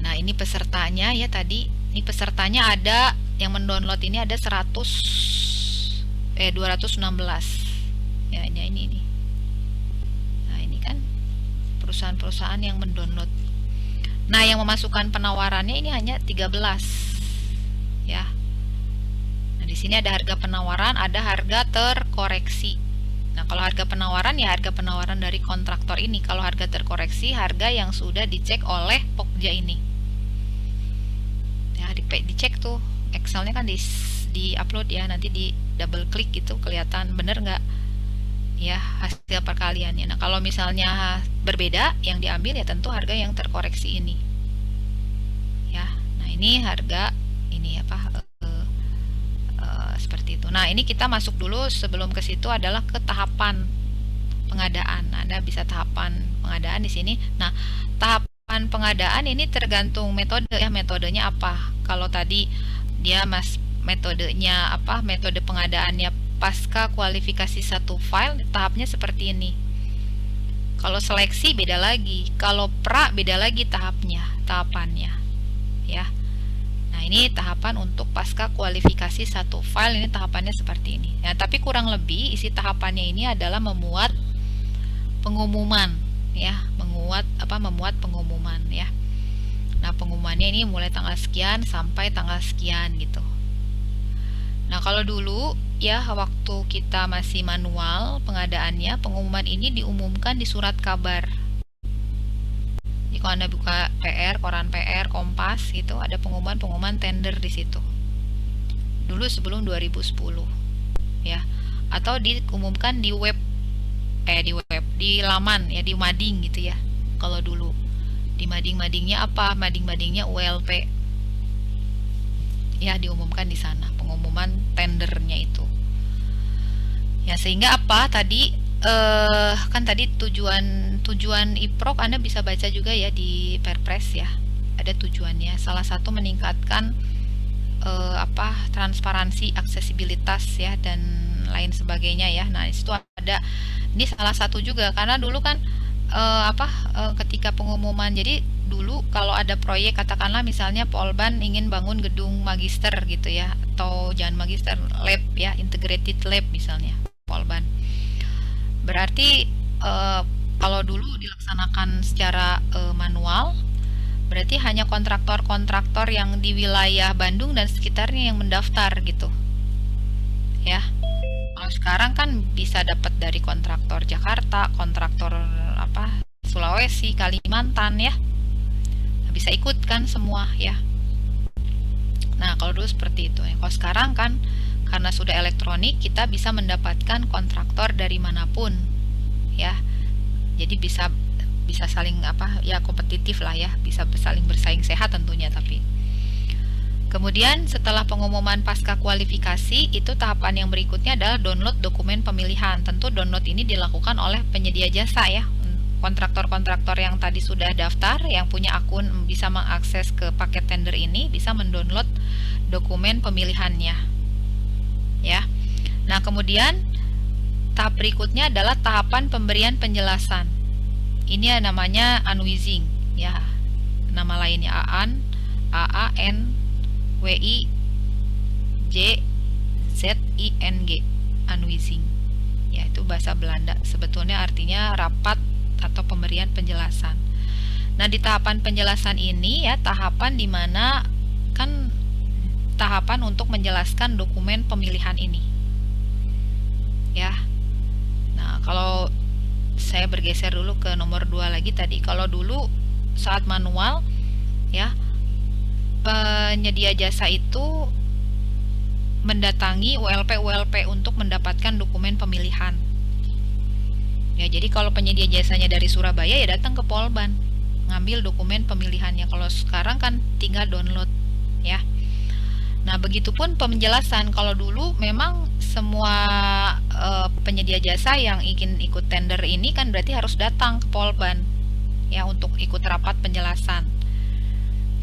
Nah, ini pesertanya ya, tadi ini pesertanya ada yang mendownload ini ada 216. Ya, ini nih. Nah, ini kan perusahaan-perusahaan yang mendownload. Nah, yang memasukkan penawarannya ini hanya 13. Ya. Nah, di sini ada harga penawaran, ada harga terkoreksi. Nah, kalau harga penawaran ya harga penawaran dari kontraktor ini. Kalau harga terkoreksi, harga yang sudah dicek oleh Pokja ini. Ya, dicek tuh. Excelnya kan di upload ya, nanti di double klik gitu kelihatan bener nggak ya hasil perkaliannya. Nah, kalau misalnya berbeda yang diambil ya tentu harga yang terkoreksi ini. Ya, nah ini harga ini seperti itu. Nah, ini kita masuk dulu sebelum ke situ adalah ke tahapan pengadaan. Nah, Anda bisa tahapan pengadaan di sini. Nah, tahapan pengadaan ini tergantung metode ya, metodenya apa. Kalau tadi dia metodenya apa? Metode pengadaannya pasca kualifikasi satu file, tahapnya seperti ini. Kalau seleksi beda lagi, kalau pra beda lagi tahapannya. Ya. Nah, ini tahapan untuk pasca kualifikasi satu file, ini tahapannya seperti ini. Nah, tapi kurang lebih isi tahapannya ini adalah memuat pengumuman ya, memuat pengumuman ya. Nah, pengumumannya ini mulai tanggal sekian sampai tanggal sekian gitu. Nah, kalau dulu ya waktu kita masih manual pengadaannya, pengumuman ini diumumkan di surat kabar. Jadi kalau Anda buka PR, koran PR, Kompas gitu, ada pengumuman tender di situ. Dulu sebelum 2010 ya. Atau diumumkan di web di laman ya, di mading gitu ya. Kalau dulu di mading-madingnya apa? Mading-madingnya ULP. Ya, diumumkan di sana pengumuman tendernya itu. Ya, sehingga apa tadi kan tadi tujuan IPROK Anda bisa baca juga ya di Perpres ya. Ada tujuannya. Salah satu meningkatkan transparansi, aksesibilitas ya dan lain sebagainya ya. Nah, di situ ada ini salah satu juga karena dulu kan ketika pengumuman, jadi dulu kalau ada proyek katakanlah misalnya Polban ingin bangun gedung magister gitu ya, atau jangan magister, lab ya, integrated lab misalnya Polban, berarti kalau dulu dilaksanakan secara manual, berarti hanya kontraktor-kontraktor yang di wilayah Bandung dan sekitarnya yang mendaftar gitu ya. Kalau sekarang kan bisa dapat dari kontraktor Jakarta, kontraktor Sulawesi, Kalimantan ya. Bisa ikut kan semua ya. Nah, kalau dulu seperti itu ya. Kalau sekarang kan karena sudah elektronik, kita bisa mendapatkan kontraktor dari manapun ya. Jadi bisa saling kompetitif lah ya, bisa saling bersaing sehat tentunya. Tapi kemudian setelah pengumuman pasca kualifikasi, itu tahapan yang berikutnya adalah download dokumen pemilihan. Tentu download ini dilakukan oleh penyedia jasa ya. Kontraktor-kontraktor yang tadi sudah daftar, yang punya akun bisa mengakses ke paket tender ini, bisa mendownload dokumen pemilihannya. Ya. Nah, kemudian tahap berikutnya adalah tahapan pemberian penjelasan. Ini namanya unwizing ya. Nama lainnya AAN, WIJZING, unwizing. Ya, itu bahasa Belanda. Sebetulnya artinya rapat atau pemberian penjelasan. Nah, di tahapan penjelasan ini ya, tahapan dimana kan tahapan untuk menjelaskan dokumen pemilihan ini. Ya. Nah, kalau saya bergeser dulu ke nomor 2 lagi tadi. Kalau dulu saat manual ya, penyedia jasa itu mendatangi ULP untuk mendapatkan dokumen pemilihan. Ya, jadi kalau penyedia jasanya dari Surabaya ya datang ke Polban ngambil dokumen pemilihannya. Kalau sekarang kan tinggal download ya. Nah, begitupun penjelasan. Kalau dulu memang semua penyedia jasa yang ingin ikut tender ini kan berarti harus datang ke Polban ya untuk ikut rapat penjelasan.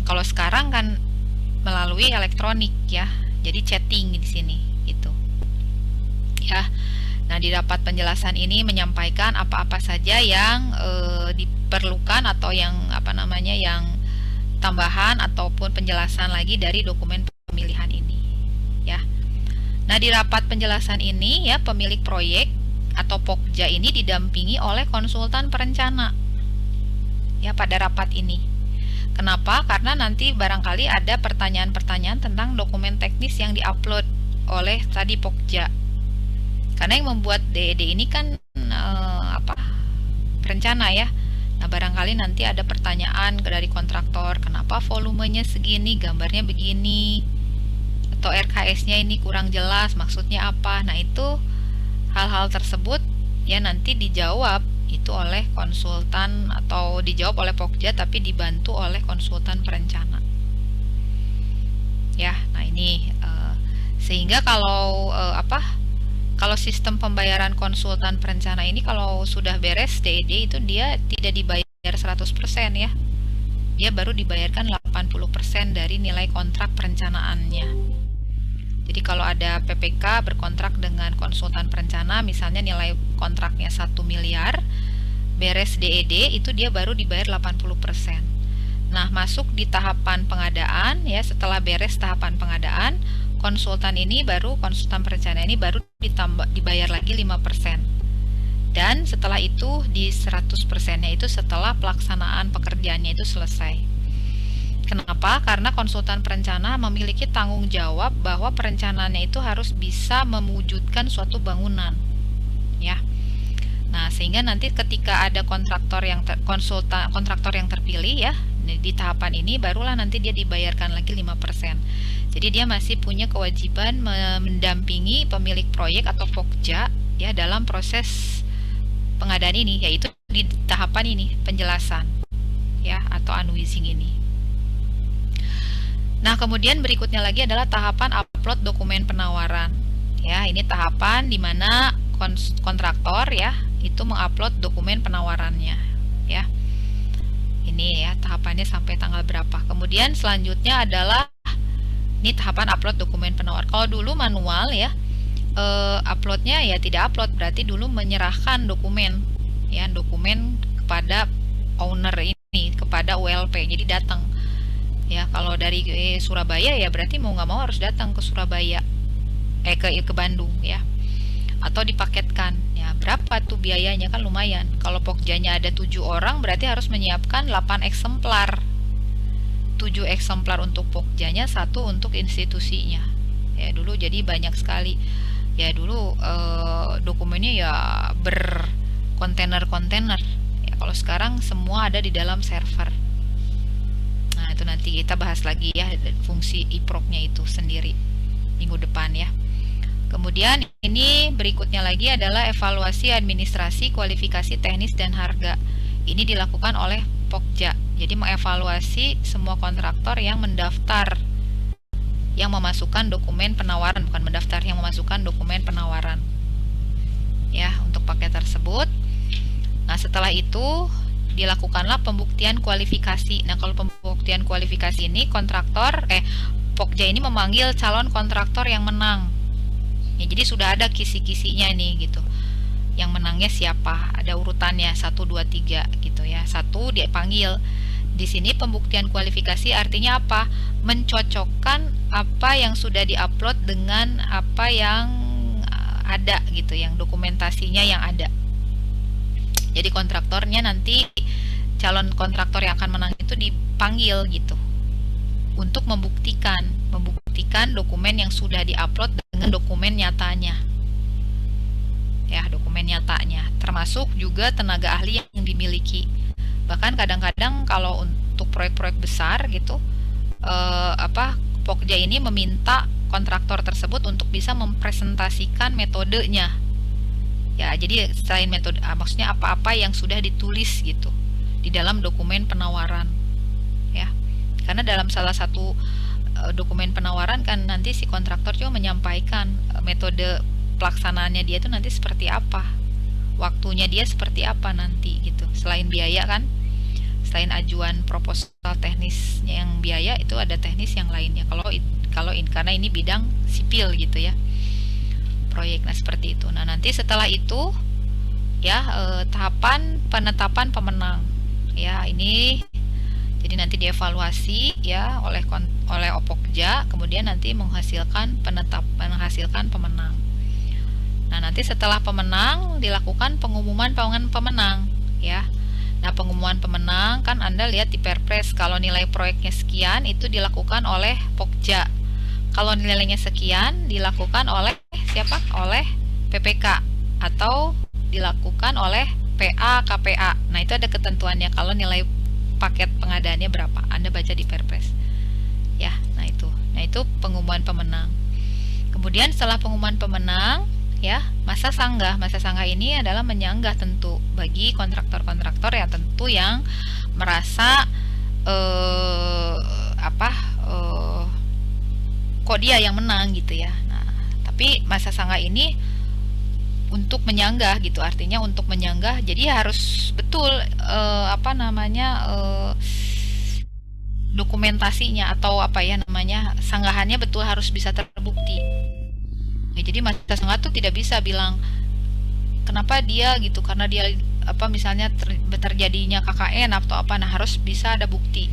Kalau sekarang kan melalui elektronik ya. Jadi chatting di sini gitu. Ya. Nah, di rapat penjelasan ini menyampaikan apa-apa saja yang diperlukan atau yang yang tambahan ataupun penjelasan lagi dari dokumen pemilihan ini Nah, di rapat penjelasan ini ya pemilik proyek atau Pokja ini didampingi oleh konsultan perencana ya pada rapat ini. Kenapa? Karena nanti barangkali ada pertanyaan-pertanyaan tentang dokumen teknis yang diupload oleh tadi Pokja. Karena yang membuat DED ini kan perencana ya. Nah, barangkali nanti ada pertanyaan dari kontraktor, kenapa volumenya segini, gambarnya begini, atau RKS-nya ini kurang jelas, maksudnya apa. Nah, itu hal-hal tersebut ya nanti dijawab itu oleh konsultan atau dijawab oleh Pokja tapi dibantu oleh konsultan perencana. Ya, nah ini sehingga kalau kalau sistem pembayaran konsultan perencana ini kalau sudah beres DED itu dia tidak dibayar 100% ya. Dia baru dibayarkan 80% dari nilai kontrak perencanaannya. Jadi kalau ada PPK berkontrak dengan konsultan perencana, misalnya nilai kontraknya 1 miliar, beres DED itu dia baru dibayar 80%. Nah, masuk di tahapan pengadaan ya, setelah beres tahapan pengadaan, konsultan perencana ini baru dibayar lagi 5%. Dan setelah itu di 100%-nya itu setelah pelaksanaan pekerjaannya itu selesai. Kenapa? Karena konsultan perencana memiliki tanggung jawab bahwa perencanaannya itu harus bisa mewujudkan suatu bangunan. Ya. Nah, sehingga nanti ketika ada kontraktor yang terpilih ya, di tahapan ini barulah nanti dia dibayarkan lagi 5%. Jadi dia masih punya kewajiban mendampingi pemilik proyek atau Pokja ya dalam proses pengadaan ini, yaitu di tahapan ini, penjelasan ya atau unwizing ini. Nah, kemudian berikutnya lagi adalah tahapan upload dokumen penawaran. Ya, ini tahapan di mana kontraktor ya itu mengupload dokumen penawarannya. Ya. Ini ya tahapannya sampai tanggal berapa. Kemudian selanjutnya adalah ini tahapan upload dokumen penawar. Kalau dulu manual ya, uploadnya ya tidak upload, berarti dulu menyerahkan dokumen ya, dokumen kepada owner ini, kepada ULP. Jadi datang. Ya, kalau dari Surabaya ya berarti mau nggak mau harus datang ke Surabaya, ke Bandung ya, atau dipaketkan. Ya, berapa tuh biayanya kan lumayan. Kalau Pokjanya ada 7 orang berarti harus menyiapkan 8 eksemplar. 7 eksemplar untuk Pokjanya, 1 untuk institusinya. Ya, dulu jadi banyak sekali. Ya, dulu dokumennya ya berkontainer-kontainer. Ya, kalau sekarang semua ada di dalam server. Nah, itu nanti kita bahas lagi ya fungsi iProk-nya itu sendiri minggu depan ya. Kemudian ini berikutnya lagi adalah evaluasi administrasi, kualifikasi teknis dan harga. Ini dilakukan oleh Pokja. Jadi mengevaluasi semua kontraktor yang mendaftar, yang memasukkan dokumen penawaran, bukan mendaftar, yang memasukkan dokumen penawaran. Ya, untuk paket tersebut. Nah, setelah itu dilakukanlah pembuktian kualifikasi. Nah, kalau pembuktian kualifikasi ini Pokja ini memanggil calon kontraktor yang menang. Ya, jadi sudah ada kisi-kisinya nih gitu. Yang menangnya siapa? Ada urutannya 1 2 3 gitu ya. 1 dia panggil. Di sini pembuktian kualifikasi artinya apa? Mencocokkan apa yang sudah diupload dengan apa yang ada gitu, yang dokumentasinya yang ada. Jadi kontraktornya nanti calon kontraktor yang akan menang itu dipanggil gitu untuk membuktikan dokumen yang sudah diupload dengan dokumen nyatanya. Ya, dokumen nyatanya, termasuk juga tenaga ahli yang dimiliki. Bahkan kadang-kadang kalau untuk proyek-proyek besar gitu, Pokja ini meminta kontraktor tersebut untuk bisa mempresentasikan metodenya. Ya, jadi selain metode, maksudnya apa-apa yang sudah ditulis gitu di dalam dokumen penawaran. Ya, karena dalam salah satu dokumen penawaran kan nanti si kontraktor juga menyampaikan metode pelaksanaannya dia itu nanti seperti apa, waktunya dia seperti apa nanti gitu. Selain biaya kan, selain ajuan proposal teknisnya yang biaya, itu ada teknis yang lainnya. Karena ini bidang sipil gitu ya, proyek. Nah, seperti itu. Nah, nanti setelah itu ya tahapan penetapan pemenang. Ya, ini Jadi nanti dievaluasi ya oleh Opokja, kemudian nanti menghasilkan pemenang. Nah, nanti setelah pemenang dilakukan pengumuman pemenang ya. Nah, pengumuman pemenang kan Anda lihat di Perpres, kalau nilai proyeknya sekian itu dilakukan oleh Pokja. Kalau nilainya sekian dilakukan oleh siapa? Oleh PPK atau dilakukan oleh PA KPA. Nah, itu ada ketentuannya kalau nilai paket pengadaannya berapa. Anda baca di Perpres. Ya, nah itu. Nah, itu pengumuman pemenang. Kemudian setelah pengumuman pemenang, ya, masa sanggah ini adalah menyanggah tentu bagi kontraktor-kontraktor yang tentu yang merasa kok dia yang menang gitu ya. Nah, tapi masa sanggah ini untuk menyanggah gitu, artinya untuk menyanggah jadi harus betul dokumentasinya atau sanggahannya betul harus bisa terbukti. Ya, jadi masa sanggah tuh tidak bisa bilang kenapa dia gitu, karena dia misalnya terjadinya KKN atau apa. Nah, harus bisa ada bukti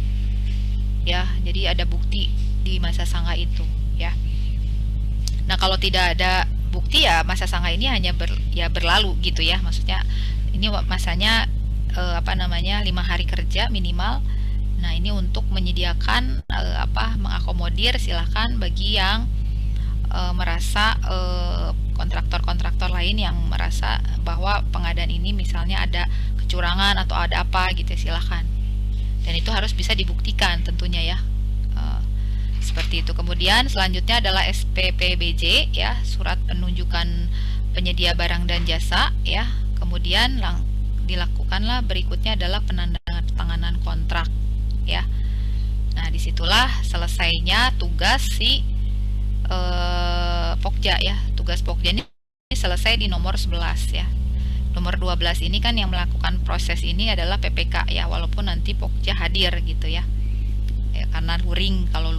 ya, jadi ada bukti di masa sanggah itu ya. Nah, kalau tidak ada bukti ya masa sanggah ini hanya berlalu gitu ya, maksudnya ini masanya 5 hari kerja minimal. Nah, ini untuk menyediakan mengakomodir silahkan bagi yang merasa kontraktor-kontraktor lain yang merasa bahwa pengadaan ini misalnya ada kecurangan atau ada apa gitu, silahkan. Dan itu harus bisa dibuktikan tentunya ya. Seperti itu. Kemudian selanjutnya adalah SPPBJ ya, surat penunjukan penyedia barang dan jasa ya. Kemudian dilakukanlah berikutnya adalah penandatanganan kontrak ya. Nah, disitulah selesainya tugas si Pokja ya. Tugas Pokja ini selesai di nomor 11 ya. Nomor 12 ini kan yang melakukan proses ini adalah PPK ya, walaupun nanti Pokja hadir gitu ya. Karena luring, kalau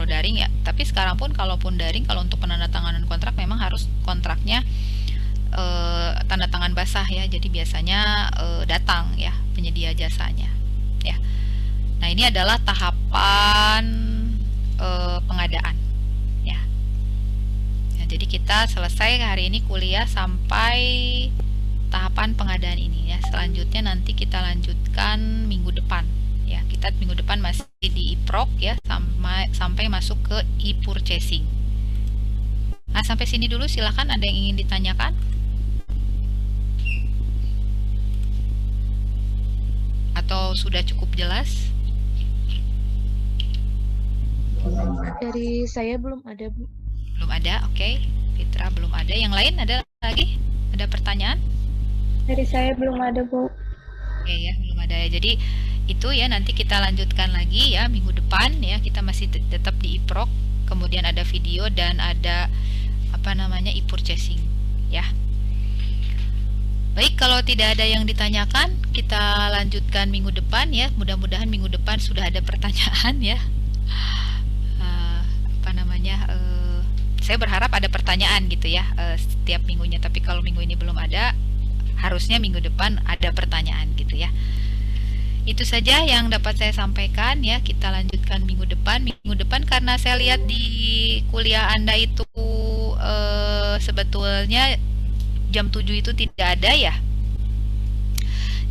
daring ya. Tapi sekarang pun kalaupun daring, kalau untuk penandatanganan kontrak memang harus kontraknya tanda tangan basah ya. Jadi biasanya datang ya penyedia jasanya ya. Nah, ini adalah tahapan pengadaan ya. Nah, jadi kita selesai hari ini kuliah sampai tahapan pengadaan ini ya. Selanjutnya nanti kita lanjutkan minggu depan ya. Kita minggu depan masih di e-prok ya, sampai masuk ke e-purchasing. Nah, sampai sini dulu, silakan ada yang ingin ditanyakan. Atau sudah cukup jelas? Dari saya belum ada, Bu. Belum ada, oke. Fitra belum ada. Yang lain ada lagi? Ada pertanyaan? Dari saya belum ada, Bu. Oke ya, belum ada ya. Jadi itu ya, nanti kita lanjutkan lagi ya minggu depan ya. Kita masih tetap di e-prok. Kemudian ada video dan ada e-purchasing ya. Baik, kalau tidak ada yang ditanyakan, kita lanjutkan minggu depan ya. Mudah-mudahan minggu depan sudah ada pertanyaan ya. Saya berharap ada pertanyaan gitu ya setiap minggunya. Tapi kalau minggu ini belum ada, harusnya minggu depan ada pertanyaan gitu ya. Itu saja yang dapat saya sampaikan ya. Kita lanjutkan minggu depan. Minggu depan karena saya lihat di kuliah Anda itu sebetulnya jam 7 itu tidak ada ya.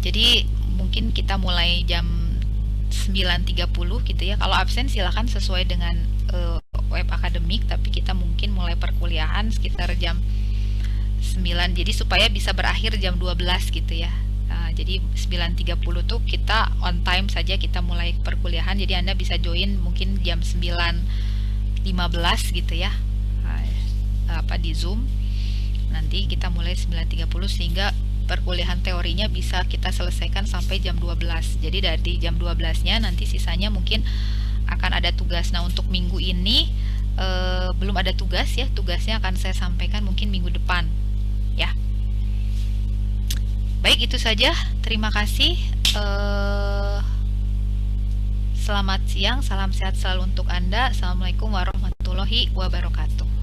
Jadi mungkin kita mulai jam 9.30 gitu ya. Kalau absen silakan sesuai dengan web akademik, tapi kita mungkin mulai perkuliahan sekitar jam 9. Jadi supaya bisa berakhir jam 12 gitu ya. Jadi 9.30 tuh kita on time saja, kita mulai perkuliahan. Jadi Anda bisa join mungkin jam 9.15 gitu ya. Di Zoom. Nanti kita mulai 9.30 sehingga perkuliahan teorinya bisa kita selesaikan sampai jam 12. Jadi dari jam 12-nya nanti sisanya mungkin akan ada tugas. Nah, untuk minggu ini belum ada tugas ya. Tugasnya akan saya sampaikan mungkin minggu depan ya. Baik, itu saja. Terima kasih. Selamat siang, salam sehat selalu untuk Anda. Assalamualaikum warahmatullahi wabarakatuh.